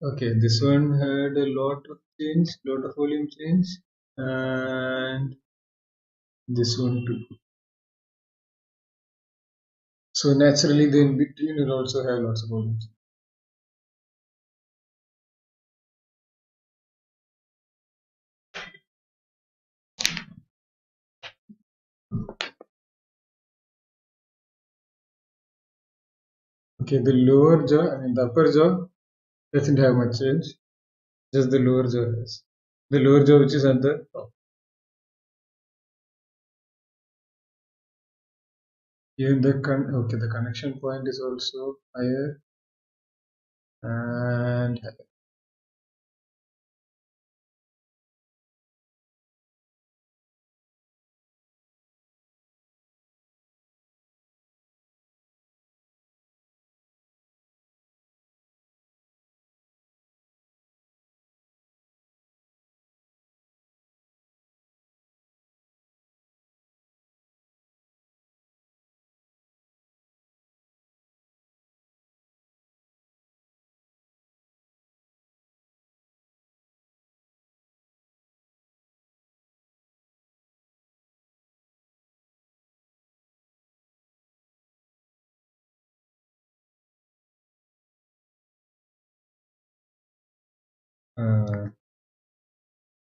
Okay, this one had a lot of change, lot of volume change, and this one too. So naturally, the in between will also have lots of volume. Okay, the lower jaw, I mean the upper jaw doesn't have much change, just the lower jaw has. The lower jaw which is at the top. Even the connection point is also higher and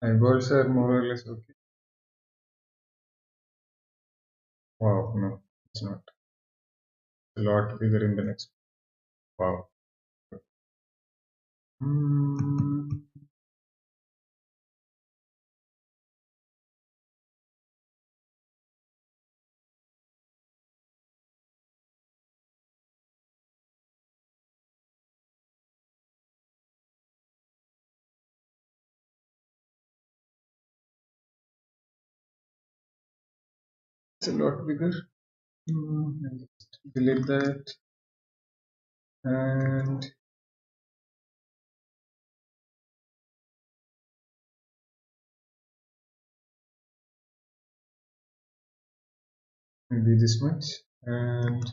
eyeballs are more or less okay. Wow, no, it's not. A lot bigger in the next. Wow. Hmm, it's a lot bigger. I'll just delete that and maybe this much. And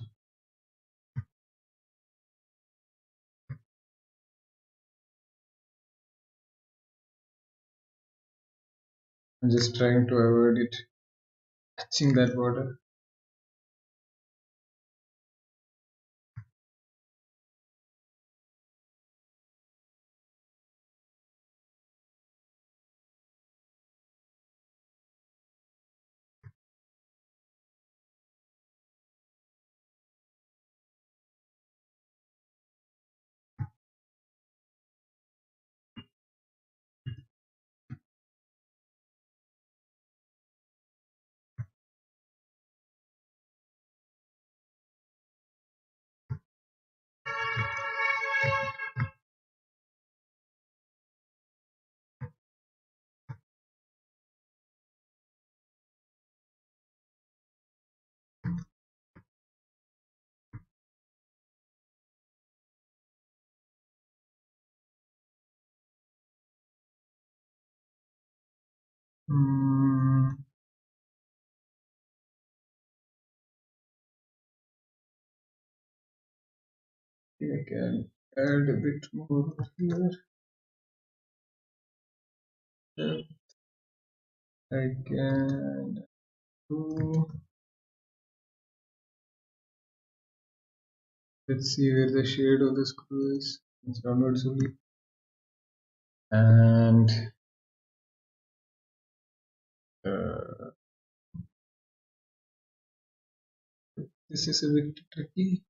I'm just trying to avoid it touching that border. Hmm, I can add a bit more here. I can do. Let's see where the shade of the screw is. It's downwards only. And uh, This is a bit tricky.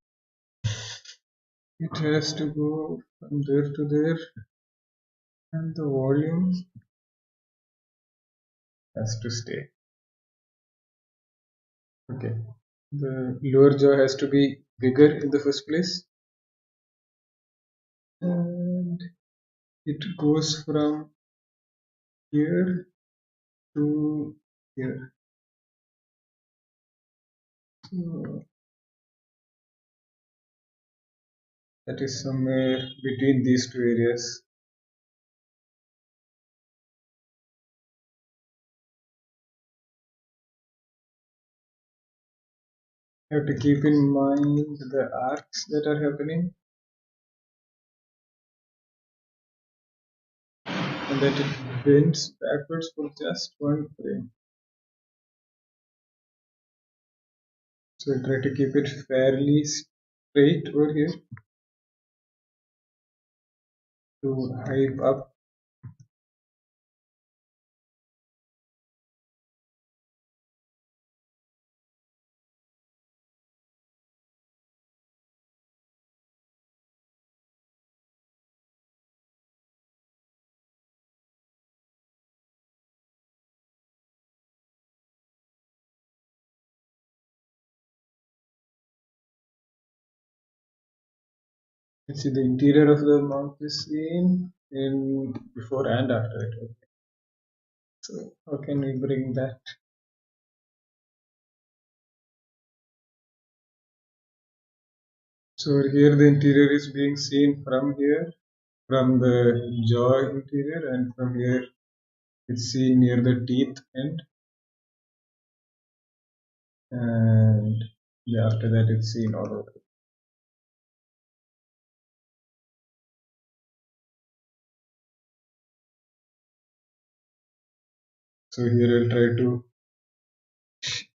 It has to go from there to there, and the volume has to stay. Okay. The lower jaw has to be bigger in the first place, and it goes from here to here. So that is somewhere between these two areas. You have to keep in mind the arcs that are happening and that it bends backwards for just one frame. So I try to keep it fairly straight over here to hype up. You see the interior of the mouth is seen in before and after it. Okay. So how can we bring that? So over here the interior is being seen from here, from the jaw interior, and from here it's seen near the teeth end, and after that it's seen all over. So here I'll try to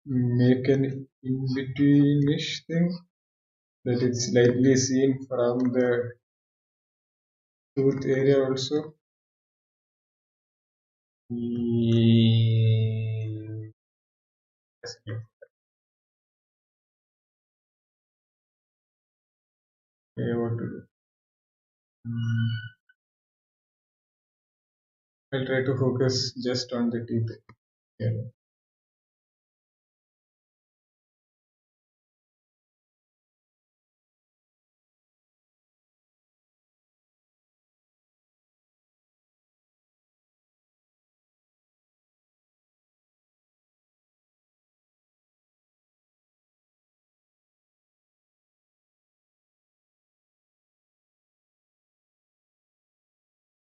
make an in-betweenish thing that it's slightly seen from the tooth area also. Yes. Okay, what to do? I'll try to focus just on the teeth here.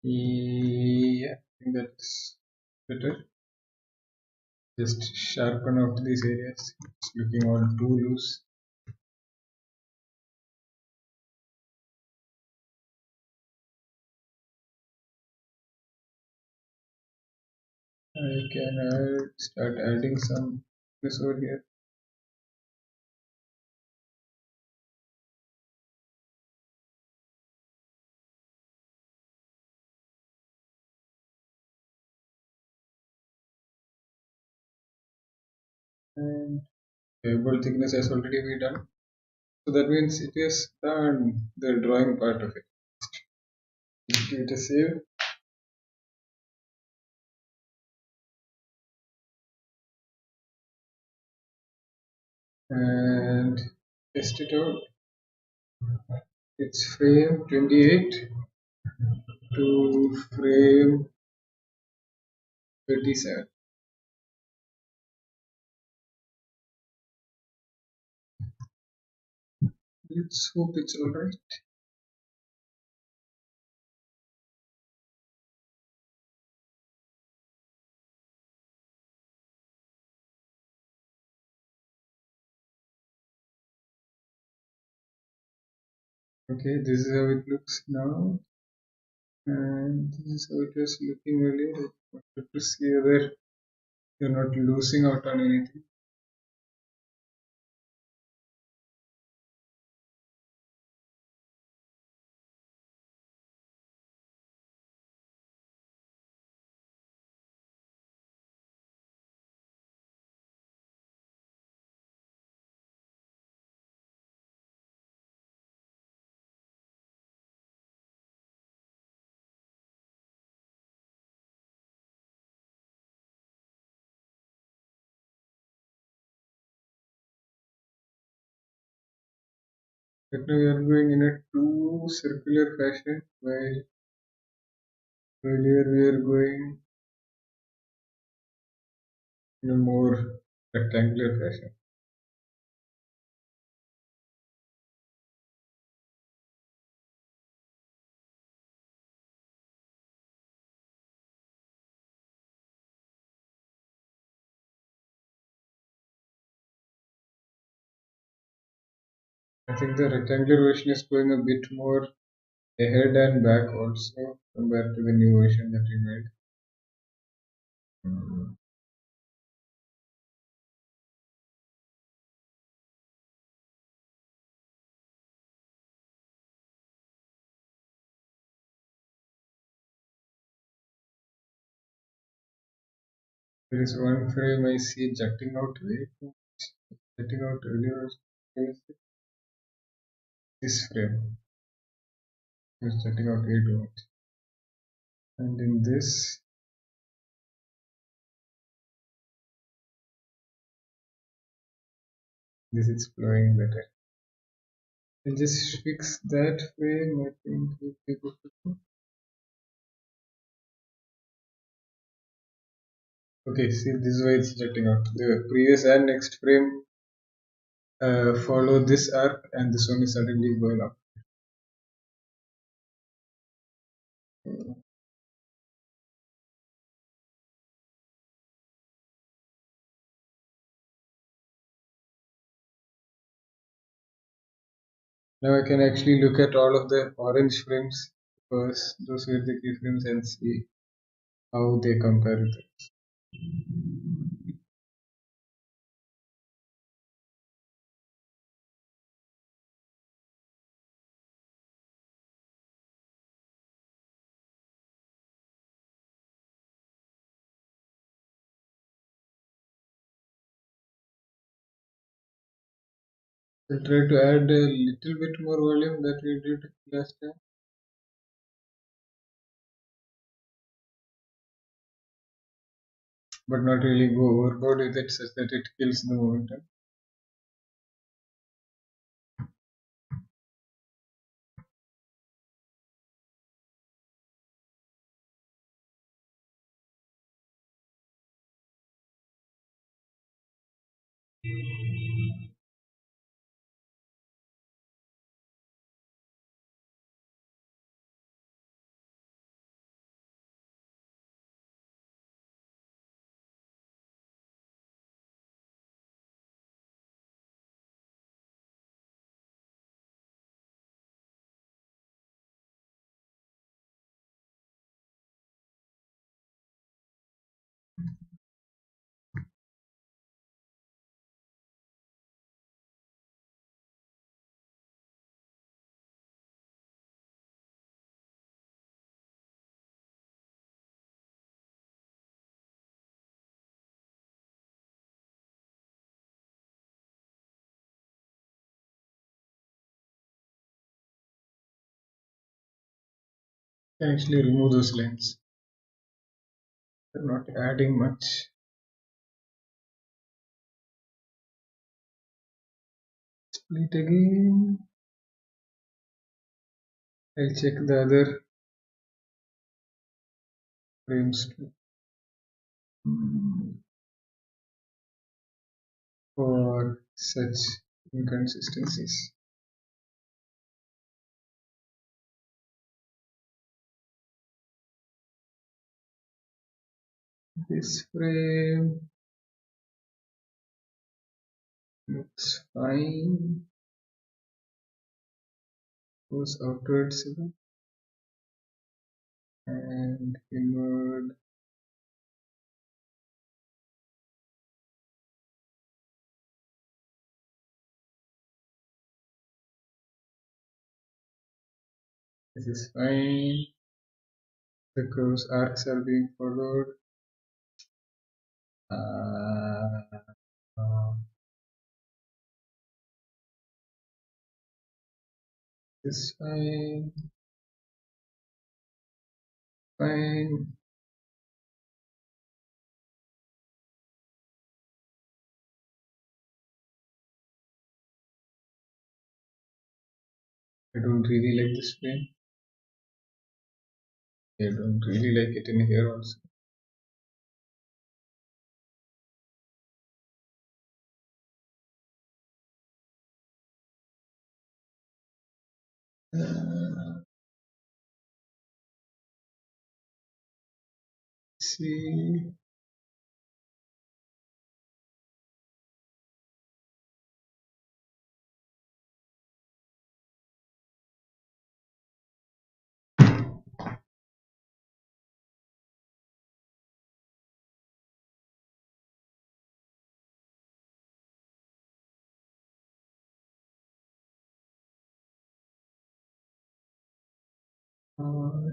Yeah, I think that's better. Just sharpen out these areas. It's looking all too loose. I can start adding some this over here. And table thickness has already been done. So that means it is done, the drawing part of it. Give it a save. And test it out. It's frame 28 to frame 37. Let's hope it's alright. Okay, this is how it looks now. And this is how it was looking earlier. I wanted to see whether you're not losing out on anything. But now we are going in a two circular fashion, while earlier we are going in a more rectangular fashion. I think the rectangular version is going a bit more ahead and back also compared to the new version that we made. There is one frame I see jutting out way too much. Jutting out earlier. This frame is jutting out way too much. And in this, this is flowing better. I'll just fix that frame. I think we'll be good to go. Okay, see, this is why it's jutting out. The previous and next frame follow this arc, and this one is suddenly going up. Now I can actually look at all of the orange frames because those were the keyframes and see how they compare with it. I'll try to add a little bit more volume that we did last time. But not really go overboard with it such that it kills the momentum. I can actually remove those lines. They're not adding much. Split again. I'll check the other frames too. For such inconsistencies. This frame looks fine. Goes outwards and inward. This is fine. The curves arcs are being followed. This is fine. Fine. I don't really like this frame. I don't really like it in here also. See,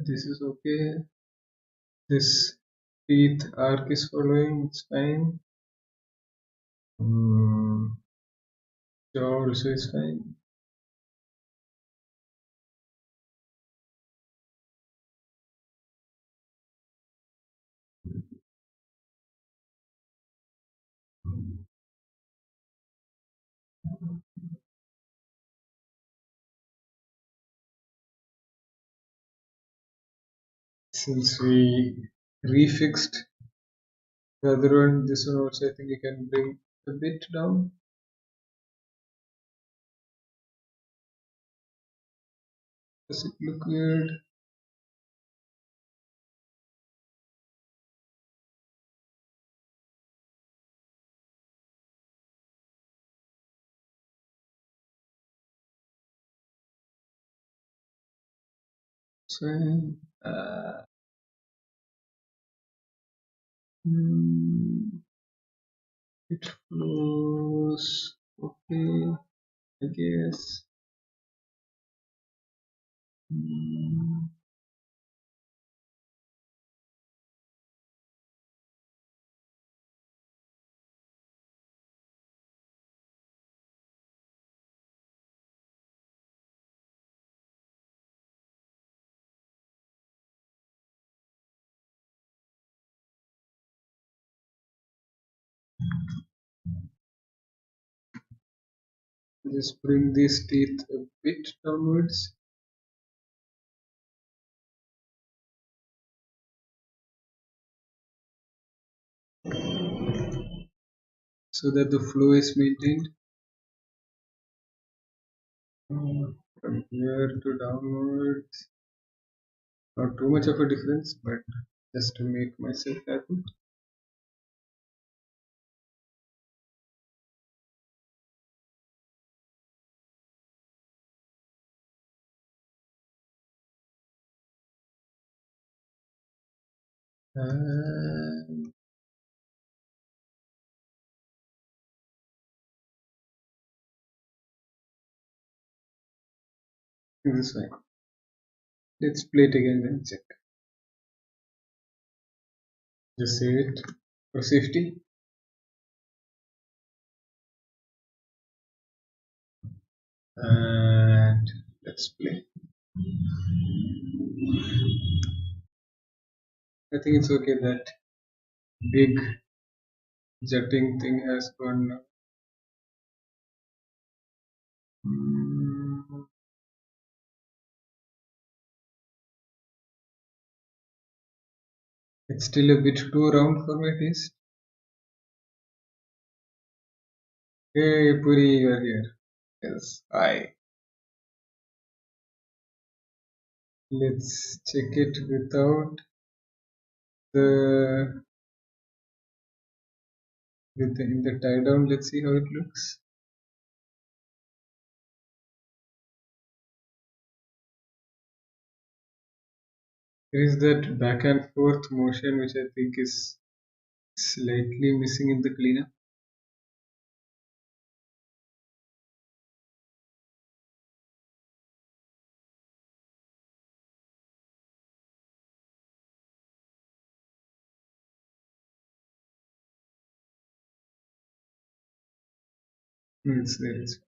this is okay. This teeth arc is following, it's fine. Jaw also is fine. Since we refixed the other one, this one also I think we can bring a bit down. Does it look weird? It's fine. Hmm, it flows okay, I guess. Hmm, just bring these teeth a bit downwards. So that the flow is maintained. From here to downwards. Not too much of a difference, but just to make myself happy. And this is fine. Let's play it again and check. Just save it for safety. And let's play. I think it's okay that big jutting thing has gone now. Mm, it's still a bit too round for my taste. Hey Puri, you're here. Yes, hi. Let's check it without the in the tie down. Let's see how it looks. There is that back and forth motion which I think is slightly missing in the cleanup. It's there. It's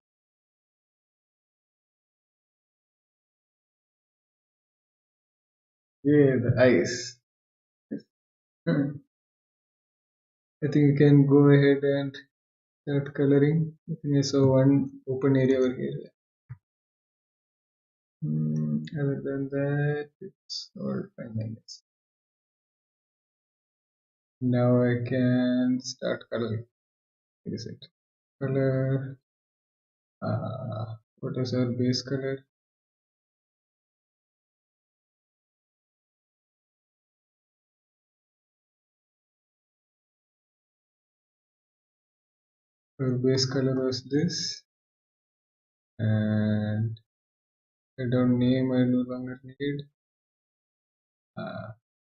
yeah, the eyes. Hmm. I think we can go ahead and start coloring. I think I saw one open area over here. Other than that, it's all fine, I guess. Now I can start coloring. What is it? Color. What is our base color? Our base color was this, and background name I no longer need.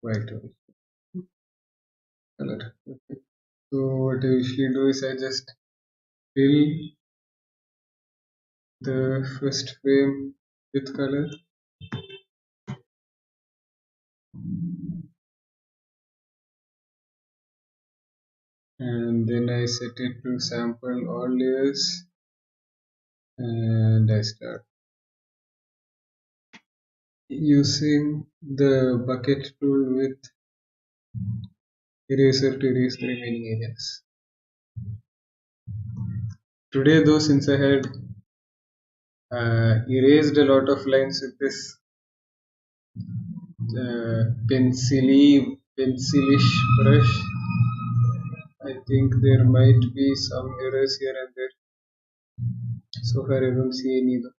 White color. Okay. So what I usually do is I just fill the first frame with color, and then I set it to sample all layers, and I start using the bucket tool with eraser to erase the remaining areas. Today though, since I had erased a lot of lines with this pencilish brush, I think there might be some errors here and there. So far I don't see any though.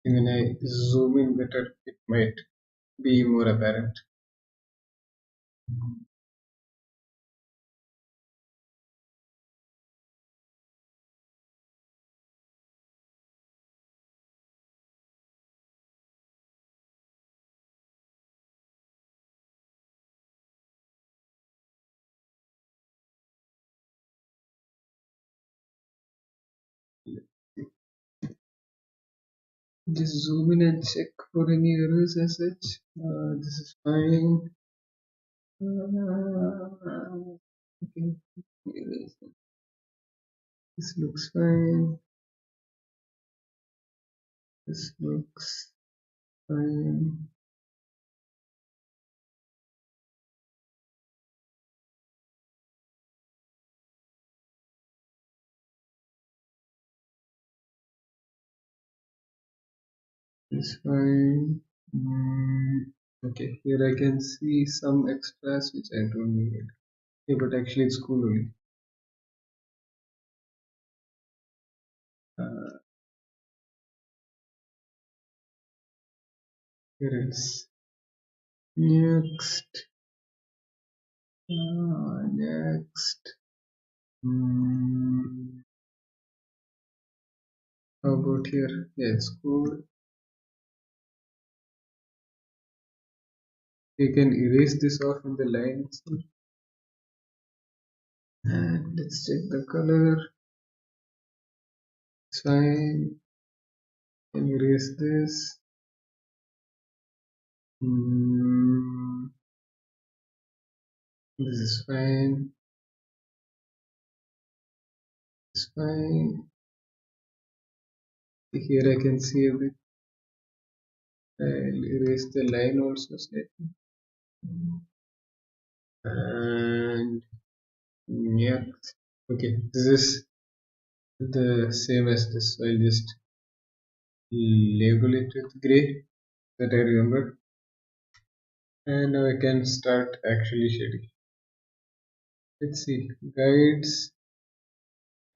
When I zoom in better, it might be more apparent. Just zoom in and check for any errors as such. This is fine. Okay. This looks fine. This looks fine. This fine. Okay, here I can see some extras which I don't need. Yeah, but actually it's cool only. Here else. Next. Next. How about here? Yeah, it's cool. You can erase this off in the line itself. And let's check the color. It's fine. Can erase this. This is fine. It's fine. Here I can see a bit. I'll erase the line also slightly. And yeah. Okay, this is the same as this. So I'll just label it with gray that I remember. And now I can start actually shading. Let's see, guides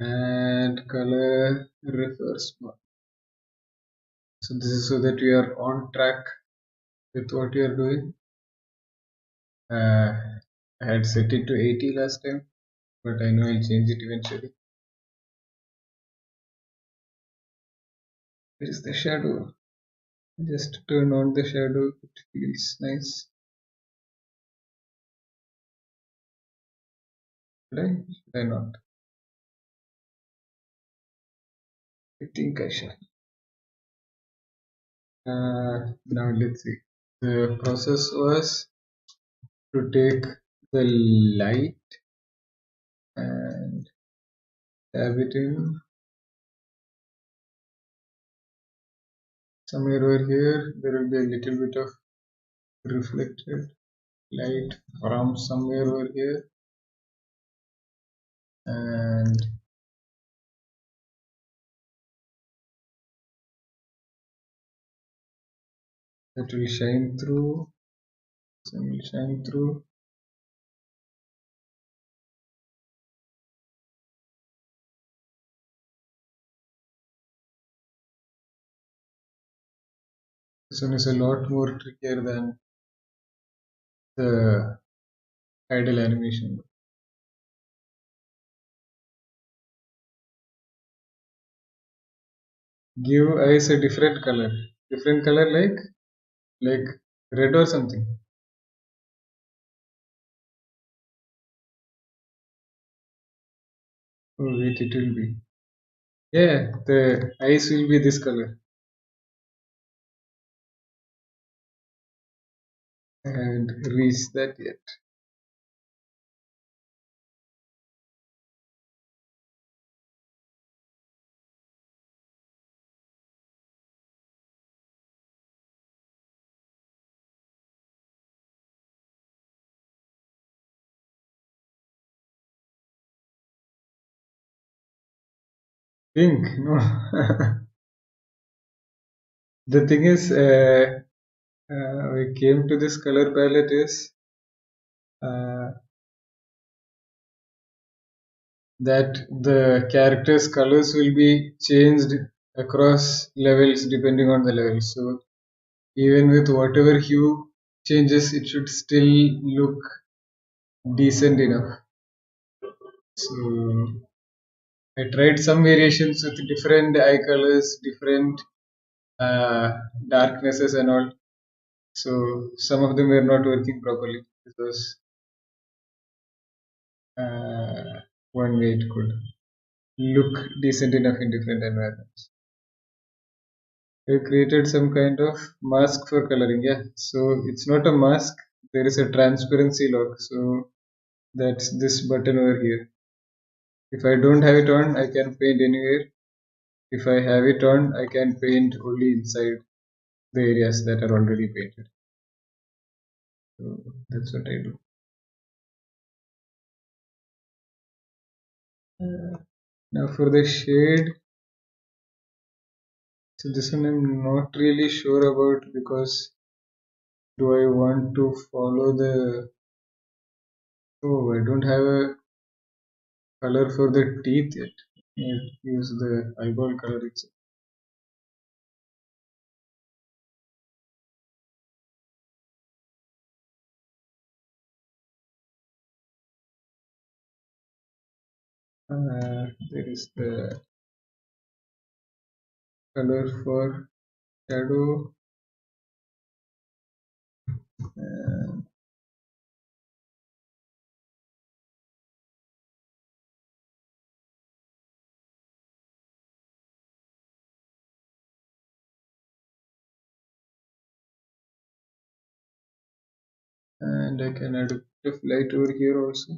and color reverse mode. So this is so that we are on track with what we are doing. I had set it to 80 last time, but I know I'll change it eventually. Where is the shadow? Just turn on the shadow, it feels nice. Should I not? I think I shall. Now let's see. The process was to take the light and dab it in somewhere over here. There will be a little bit of reflected light from somewhere over here, and It will shine through. Sun will shine through. This one is a lot more trickier than the idle animation. Give eyes a different color. Different color like red or something. Oh wait, it will be. Yeah, the eyes will be this color. I haven't reached that yet. Pink, no. The thing is, we came to this color palette is uh, that the characters' colors will be changed across levels depending on the level. So even with whatever hue changes, it should still look decent enough. So I tried some variations with different eye colors, different darknesses and all. So some of them were not working properly. This was one way it could look decent enough in different environments. We created some kind of mask for coloring. Yeah, so it's not a mask. There is a transparency lock. So that's this button over here. If I don't have it on, I can paint anywhere. If I have it on, I can paint only inside the areas that are already painted. So that's what I do. Now for the shade, so this one I'm not really sure about because do I want to follow the, oh, I don't have a color for the teeth yet. I use the eyeball color itself. There is the color for shadow, uh, and I can add a bit of light over here also.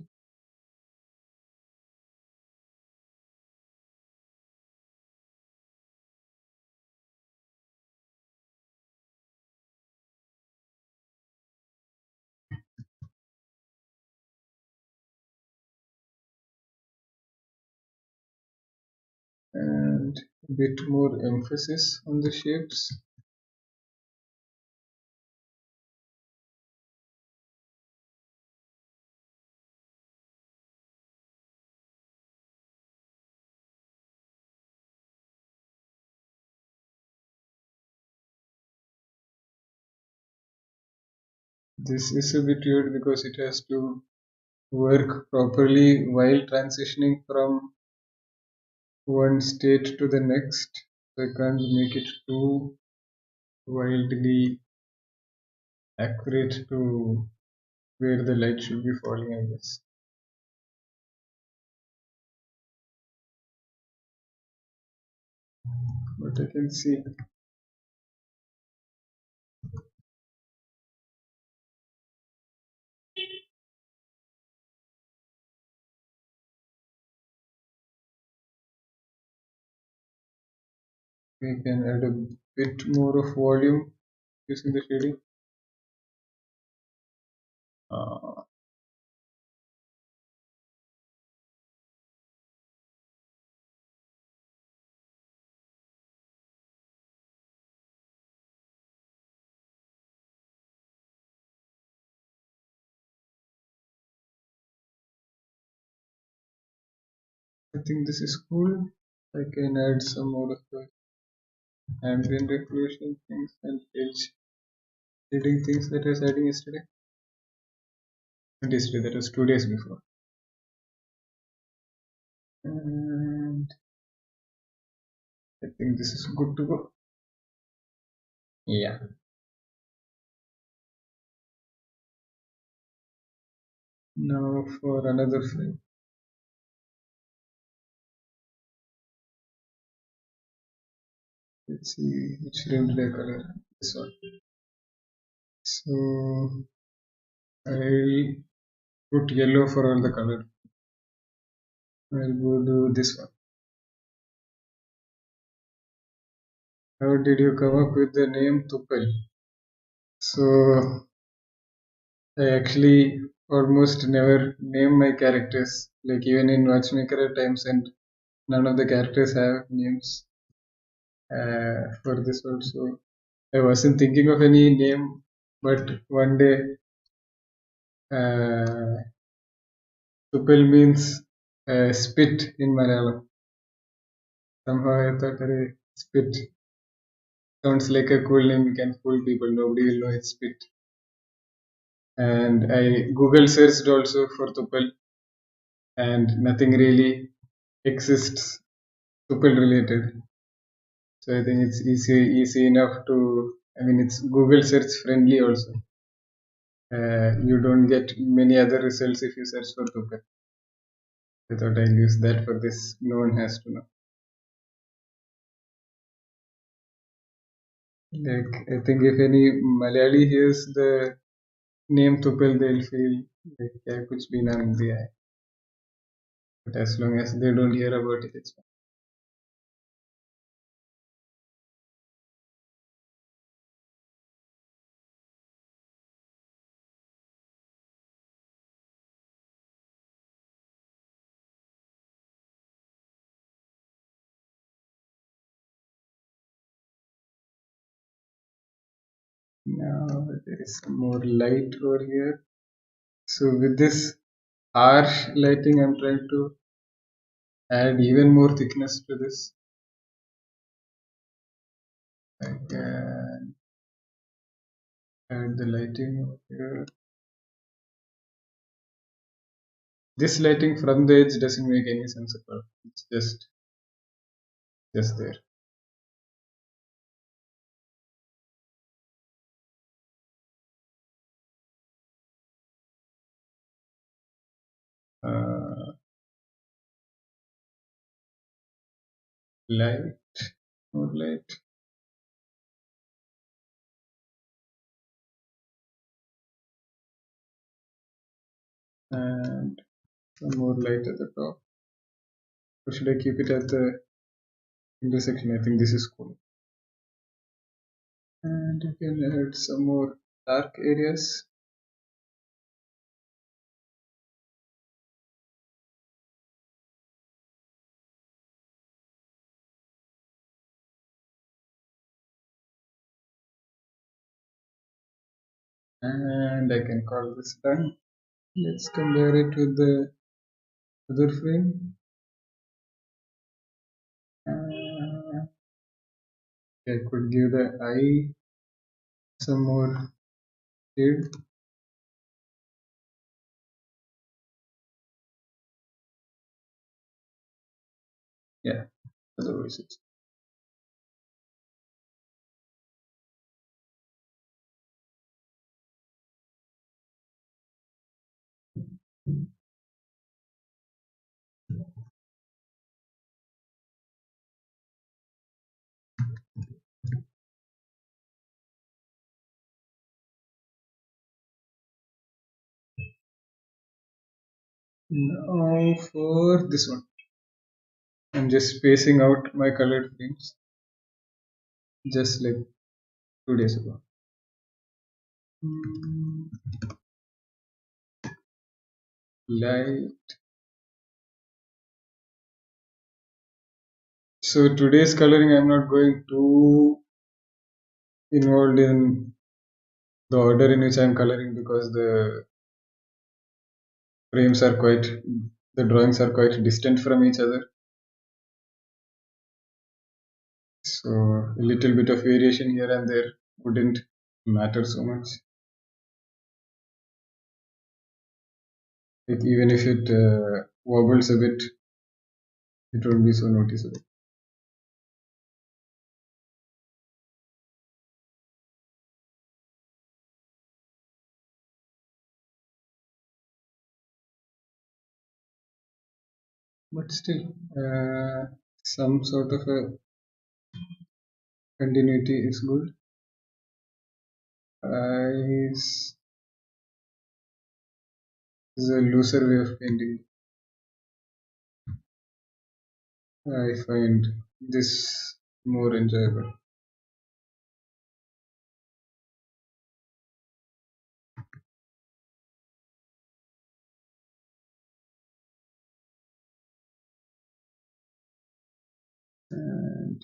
And a bit more emphasis on the shapes. This is a bit weird because it has to work properly while transitioning from one state to the next. So I can't make it too wildly accurate to where the light should be falling, I guess. But I can see we can add a bit more of volume using the shading. Uh, I think this is cool. I can add some more of the ambient reclusion things and edge shading things that I was adding yesterday. Not yesterday, that was 2 days before. And I think this is good to go. Yeah. Now for another frame. Let's see which frame did I color. This one. So I'll put yellow for all the color. I'll go do this one. How did you come up with the name Thuppel? So I actually almost never name my characters. Like even in Watchmaker at times, and none of the characters have names for this also. I wasn't thinking of any name, but one day Thuppel means spit in Malayalam. Somehow I thought, spit sounds like a cool name. We can fool people. Nobody will know it's spit. And I Google searched also for Thuppel, and nothing really exists Thuppel related. So I think it's easy enough to. I mean, it's Google search friendly also. You don't get many other results if you search for Thuppel. I thought I'll use that for this. No one has to know. Like I think if any Malayali hears the name Thuppel, they'll feel like yeah, kuch bhi naam diya hai. But as long as they don't hear about it, it's fine. Now there is some more light over here. So with this harsh lighting, I'm trying to add even more thickness to this. I can add the lighting over here. This lighting from the edge doesn't make any sense at all. It's just there. Light, more light. And some more light at the top. Or should I keep it at the intersection? I think this is cool. And you can add some more dark areas. And I can call this done. Let's compare it with the other frame. I could give the eye some more shade. Yeah, otherwise it's now for this one. I'm just spacing out my colored frames just like 2 days ago. Light. So today's coloring, I'm not going too involved in the order in which I'm coloring because the frames are quite the drawings are quite distant from each other. So a little bit of variation here and there wouldn't matter so much. Like even if it wobbles a bit, it won't be so noticeable. But still, some sort of a continuity is good. Eyes is a looser way of painting. I find this more enjoyable. And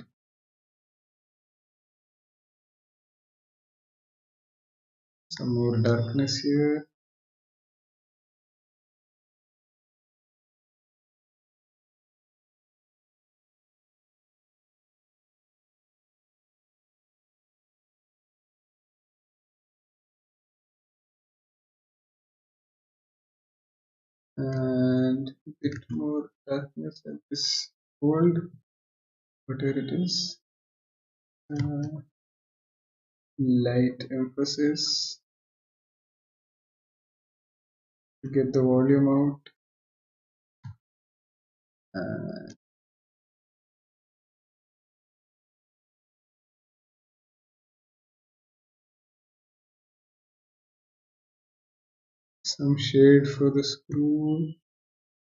some more darkness here. And a bit more darkness at this fold, whatever it is. Light emphasis to get the volume out. Some shade for the screw.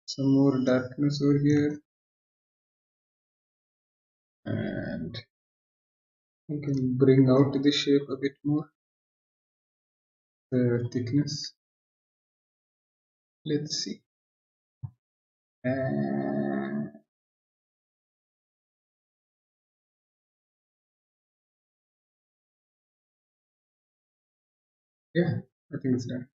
Some more darkness over here. And I can bring out the shape a bit more. The thickness. Let's see. And yeah, I think it's done.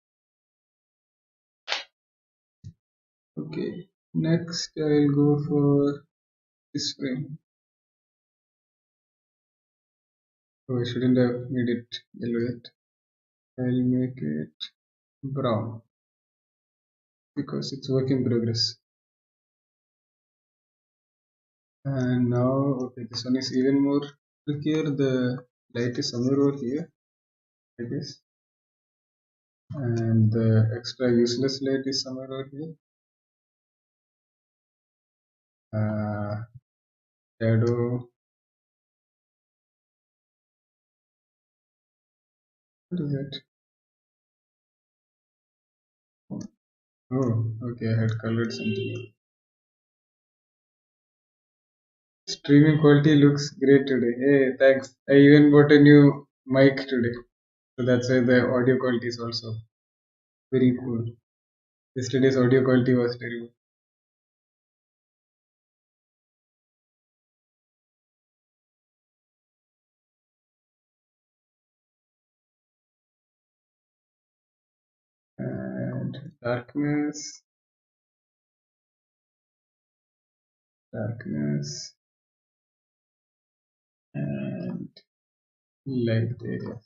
Okay, next I'll go for this frame. Oh, I shouldn't have made it yellow yet. I'll make it brown because it's work in progress. And now, okay, this one is even more trickier. The light is somewhere over here, I guess. And the extra useless light is somewhere over here. Shadow. What is that? Oh, okay, I had colored something. Streaming quality looks great today. Hey, thanks. I even bought a new mic today. So that's why the audio quality is also very cool. Yesterday's audio quality was terrible. And darkness, darkness, and light area.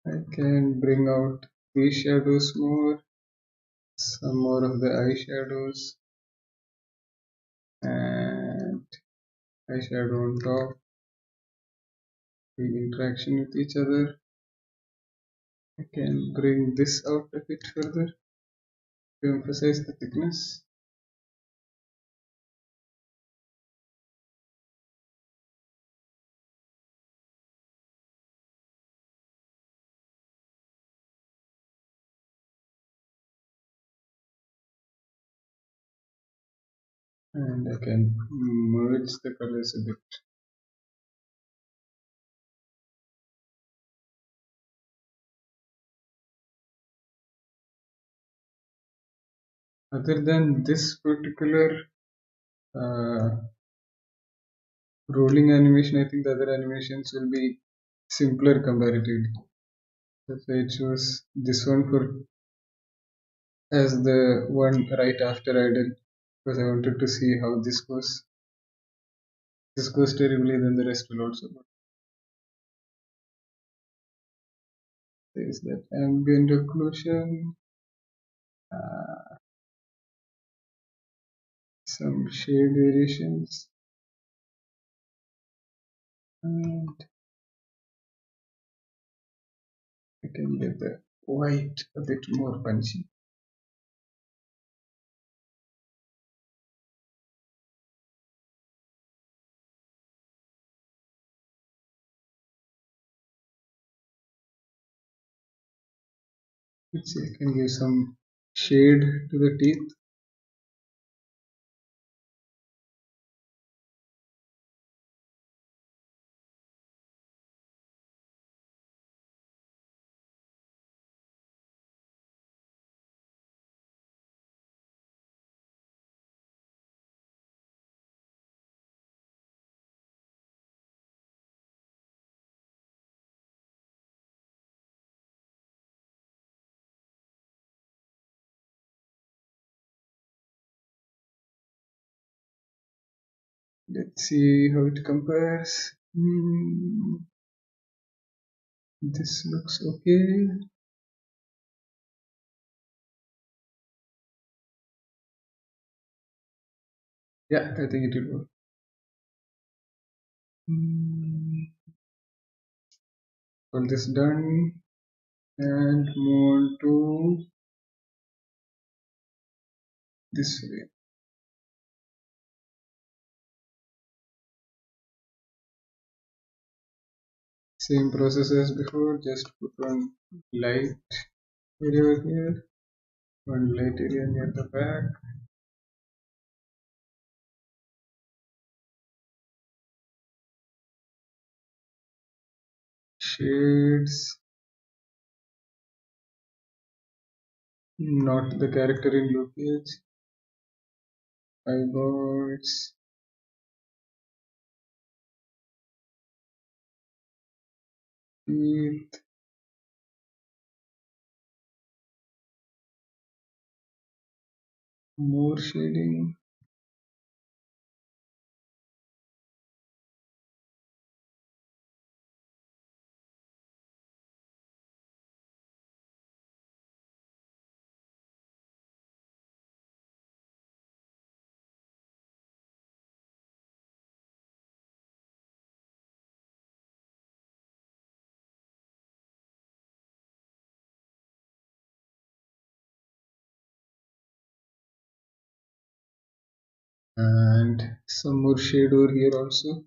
I can bring out these shadows more, some more of the eyeshadows, and eyeshadow on top, the interaction with each other. I can bring this out a bit further to emphasize the thickness. And I can merge the colors a bit. Other than this particular uh, rolling animation, I think the other animations will be simpler comparatively. That's why I chose this one for as the one right after idle, because I wanted to see how this goes. This goes terribly, then the rest will also go. There's that ambient occlusion, some shade variations, and I can get the white a bit more punchy. Let's see, I can give some shade to the teeth. Let's see how it compares. This looks okay. Yeah, I think it will work. All this done and move on to this way. Same process as before, just put one light area over here, one light area near the back. Shades, not the character in loopage. Eyeballs, teeth, more shading. And some more shade over here also.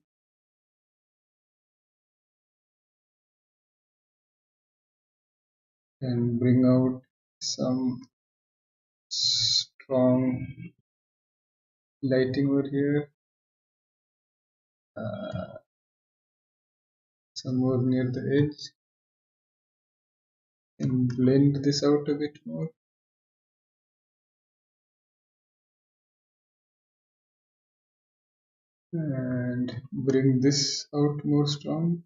And bring out some strong lighting over here. Some more near the edge. And blend this out a bit more. And bring this out more strong.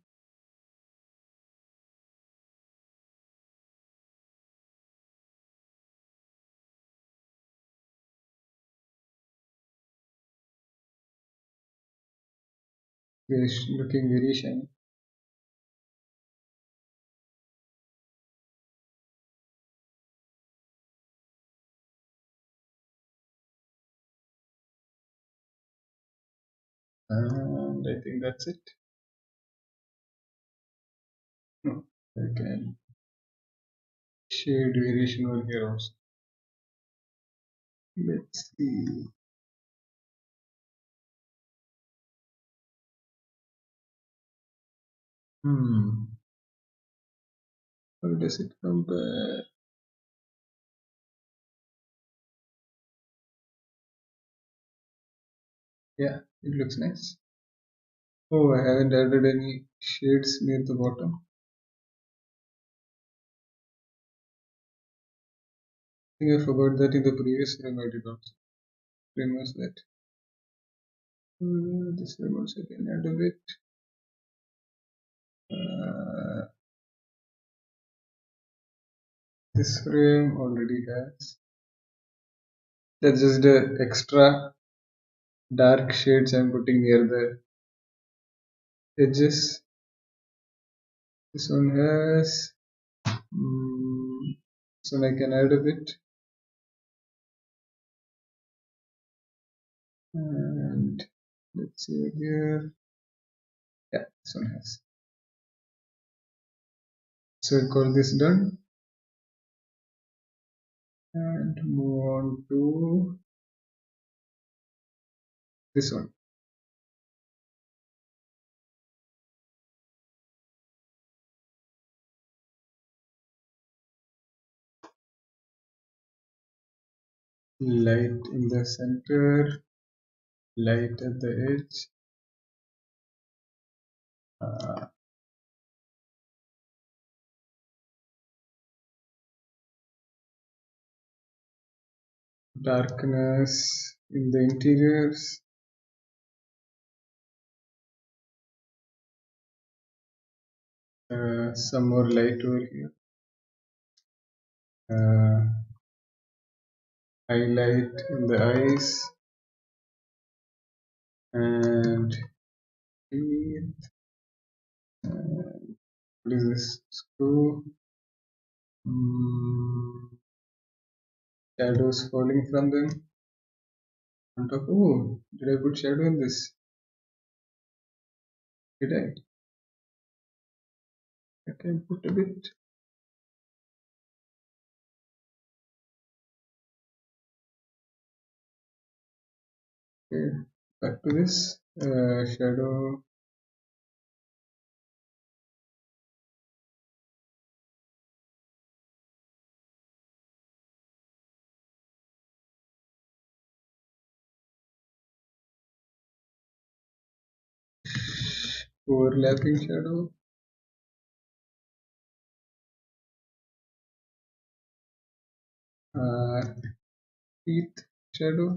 It's looking very shiny. And I think that's it. No, I can shade variation over here also. Let's see. How does it compare? Yeah, it looks nice. Oh, I haven't added any shades near the bottom. I think I forgot that in the previous frame I did not remove that. This frame also can add a bit. This frame already has. That's just the extra dark shades I'm putting near the edges. This one has. This one I can add a bit. And let's see here. Yeah, this one has. So we'll call this done and move on to this one. Light in the center, light at the edge. Darkness in the interiors. Some more light over here. Highlight in the eyes and teeth. What is this? Screw. Shadows falling from them. On top. Oh, did I put shadow in this? Did I? I can put a bit. Okay, back to this. Shadow. Overlapping shadow. Teeth shadow.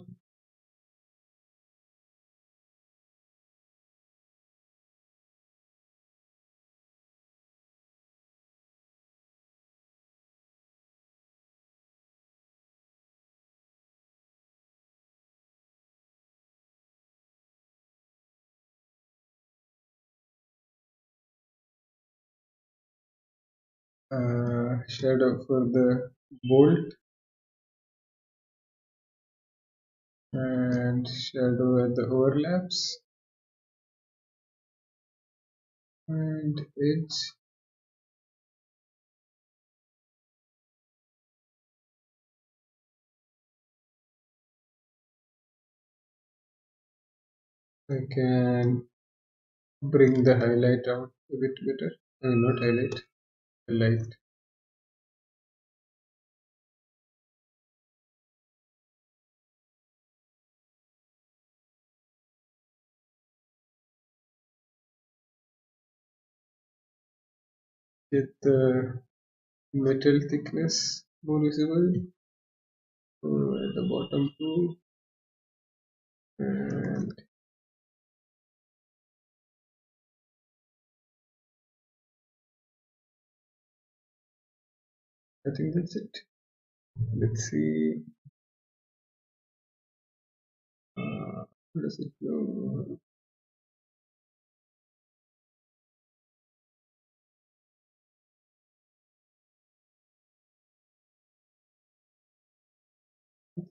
Shadow for the bolt and shadow at the overlaps and edge. I can bring the highlight out a bit better. Not highlight, light. Get the metal thickness more visible. At the bottom too. And I think that's it. Let's see. Where does it go?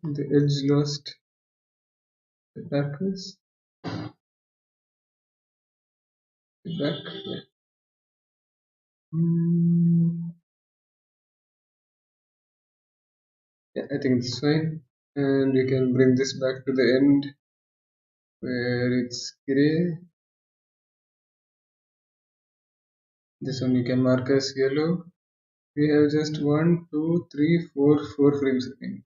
The edge lost the darkness. Back. Yeah. Yeah, I think it's fine. And we can bring this back to the end where it's gray. This one you can mark as yellow. We have just 1, 2, 3, 4, 4 frames remaining.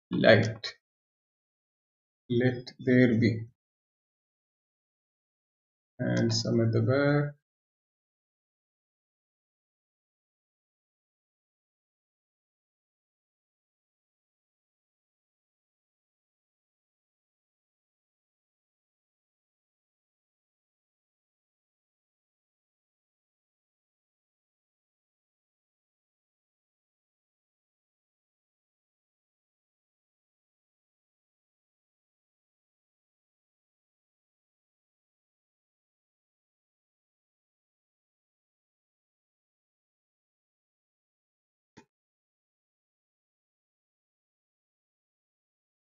Light. Let there be. and some at the back.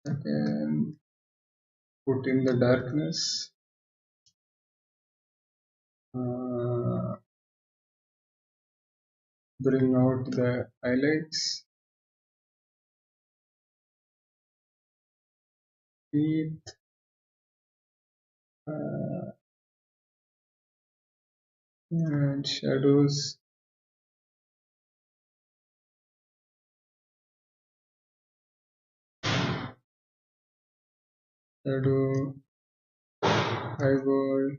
Again, put in the darkness. Bring out the highlights. Teeth. And shadows. Shadow. Eyeball.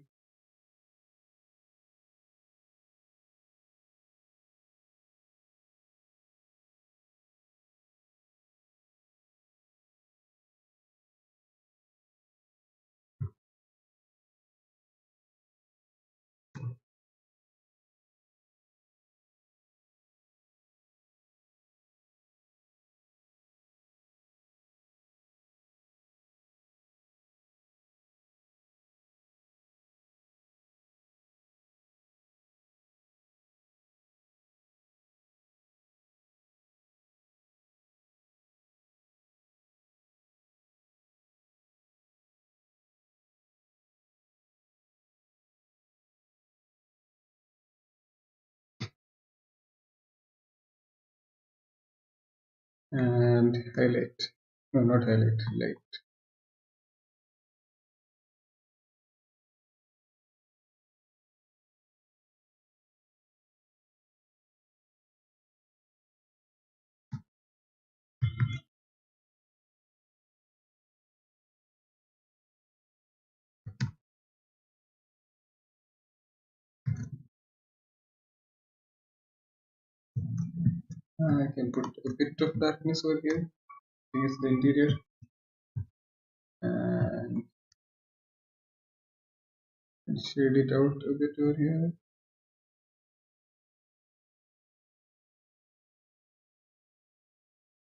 And highlight. No, not highlight, light. I can put a bit of darkness over here. This is the interior. And shade it out a bit over here.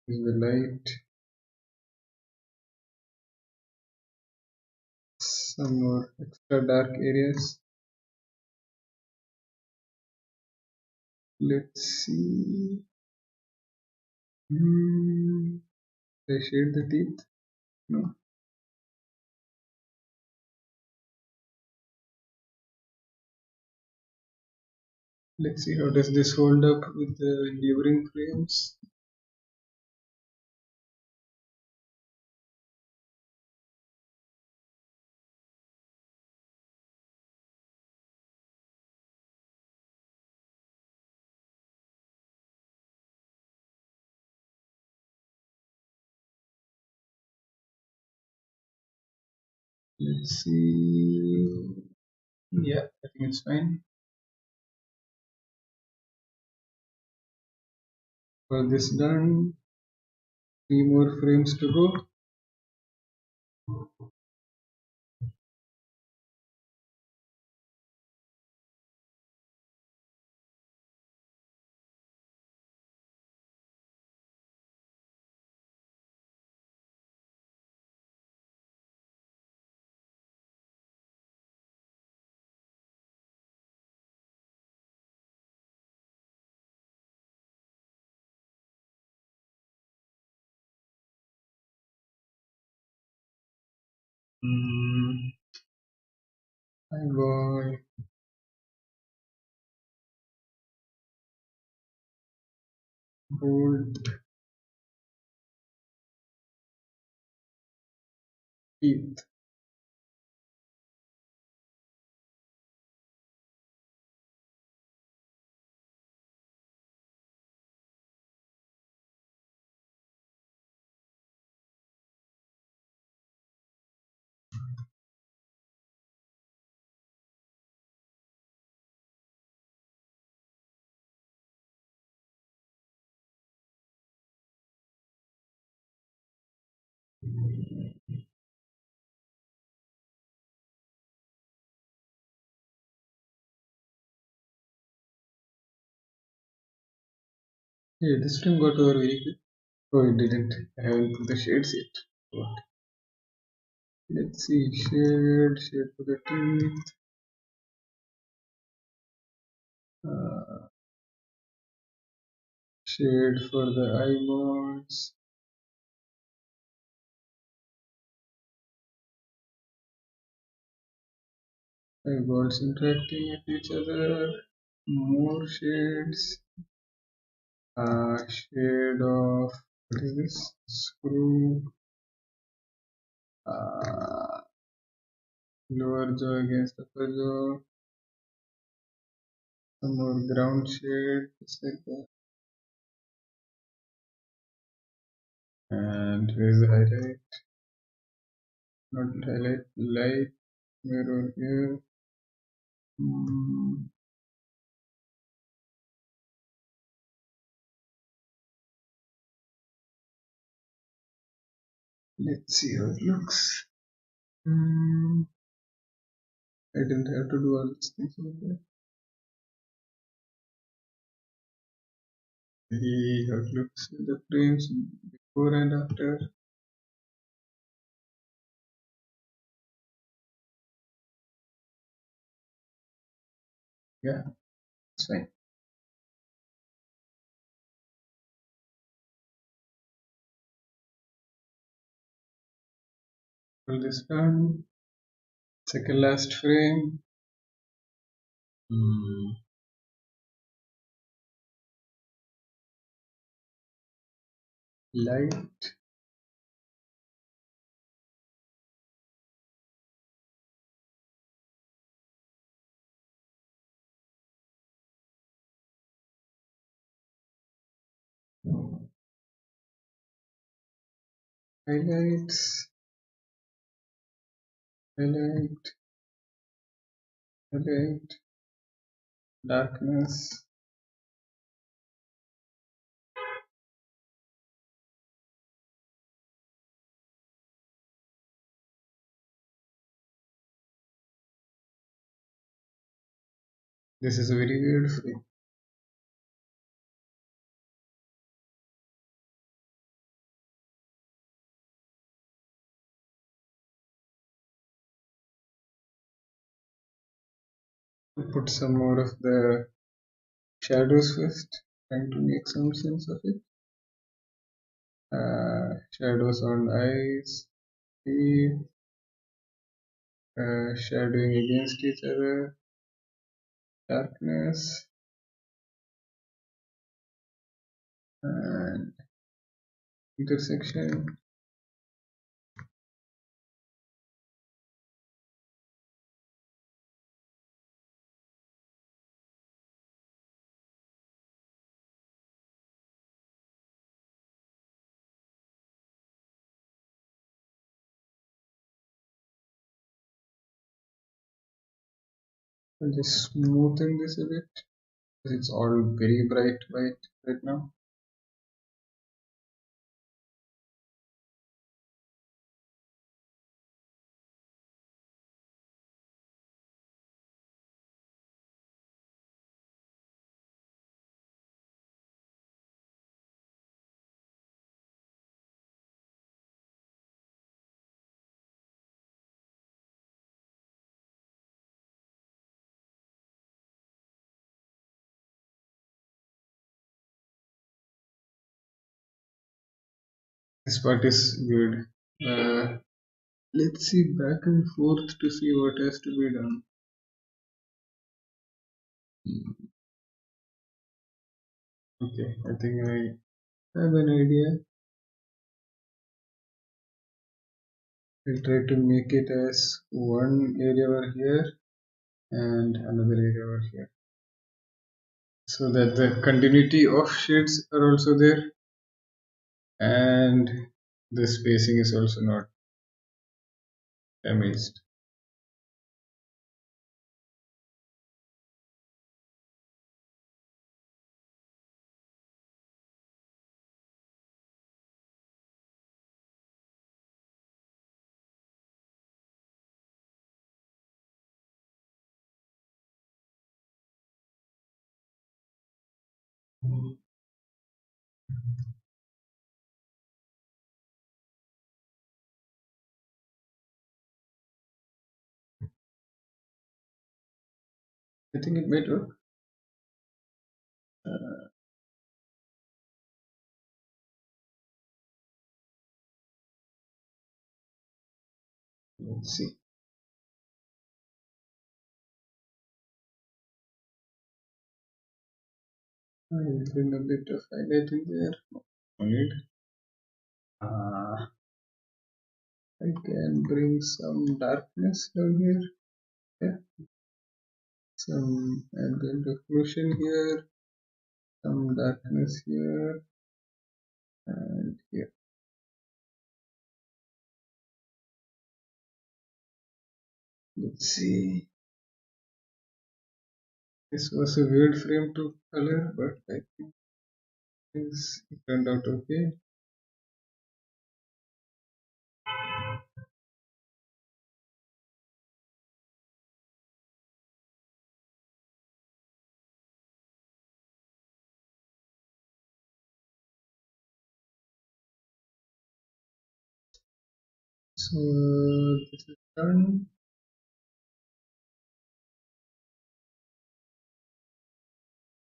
This is the light. Some more extra dark areas. Let's see. I shade the teeth? No. Let's see how does this hold up with the neighboring frames. Let's see. Yeah, I think it's fine. For this done, 3 more frames to go. Eyeball. Bold. Teeth. Yeah, this frame got over very quick. Oh, it didn't. I haven't put the shades yet. What? Let's see. Shade for the teeth. Shade for the eyeballs. Eyeballs interacting with each other. More shades. Shade of what is this? Screw. Lower jaw against upper jaw. Some more ground shade, just like that. And where is the highlight? Not highlight, light mirror here. Let's see how it looks. I didn't have to do all these things over there. See how it looks in the frames before and after. Yeah, it's fine. Pull this down. Second last frame. Light. Highlights. Highlight. Highlight. Darkness. This is a very weird frame. Put some more of the shadows first, trying to make some sense of it. Shadows on eyes, teeth, shadowing against each other, darkness, and intersection. I'll just smoothen this a bit because it's all very bright white right now. This part is good. Let's see back and forth to see what has to be done. Okay, I think I have an idea. I'll try to make it as one area over here and another area over here, so that the continuity of shades are also there and the spacing is also not damaged. I think it might work. Let's see. I'll bring a bit of highlight in there. No need. I can bring some darkness down here. Yeah. Some ambient occlusion here. Some darkness here and here. Let's see. This was a weird frame to color, but I think it turned out okay. So this is done.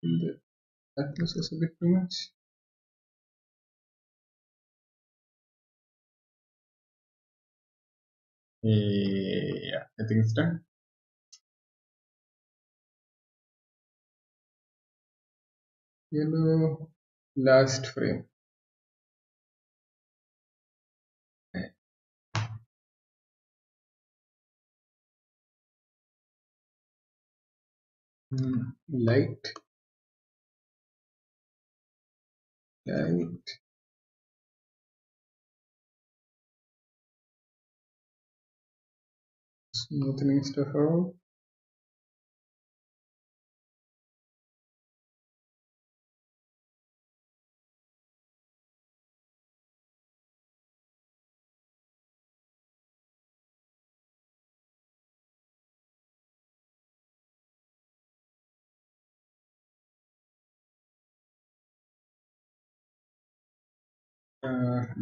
The darkness is a bit too much. Yeah, I think it's done. Yellow, last frame. Light, light, smoothing stuff out.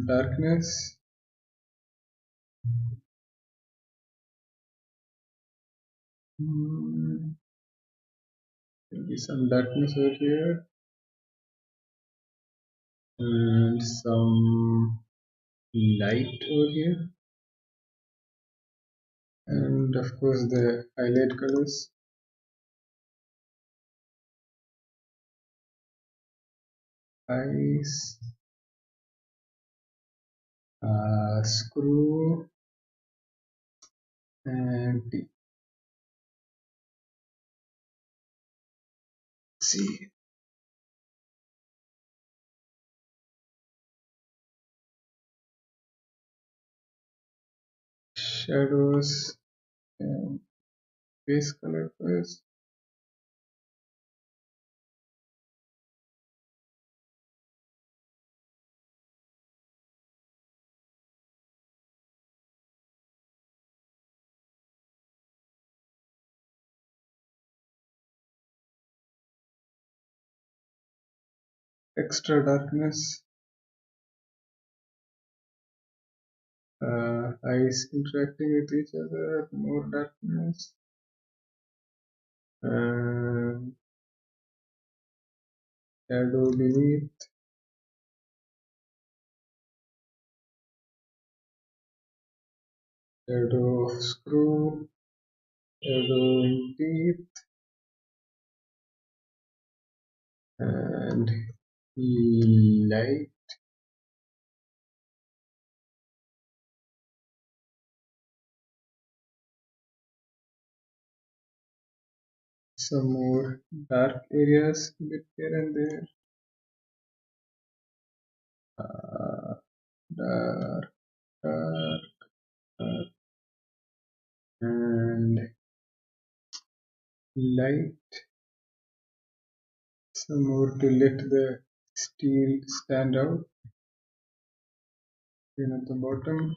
Darkness, maybe some darkness over here and some light over here, and of course the highlight colors. Eyes, screw, and teeth. See, shadows and base color first. Extra darkness, eyes interacting with each other, more darkness, and shadow beneath, shadow of screw, shadow in teeth, and light, some more dark areas a bit here and there, dark, dark, dark, and light, some more to let the steel stand out. Then at the bottom,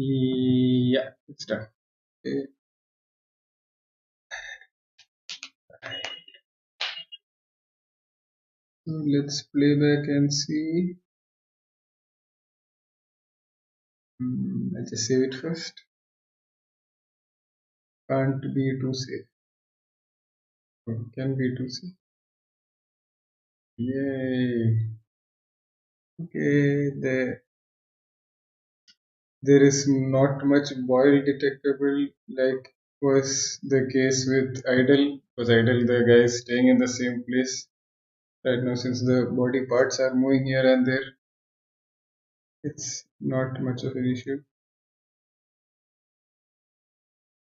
Yeah, it's done. Okay, so let's play back and see. I'll just save it first. Can't be too safe. Can be too safe. Yay. Okay, there is not much boil detectable like was the case with idle. Because idle, the guy is staying in the same place right now since the body parts are moving here and there. It's not much of an issue.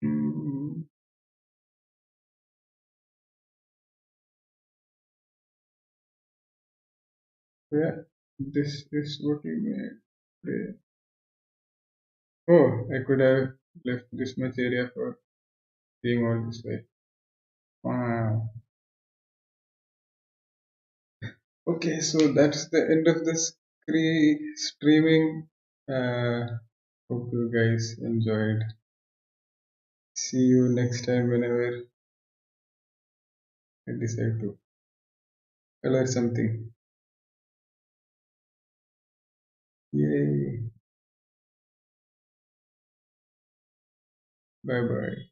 Mm, yeah, this is what you made. Yeah. Oh, I could have left this much area for being all this way. Wow. Okay, so that's the end of this streaming. Hope you guys enjoyed. See you next time whenever I decide to color something. Yay! Bye bye.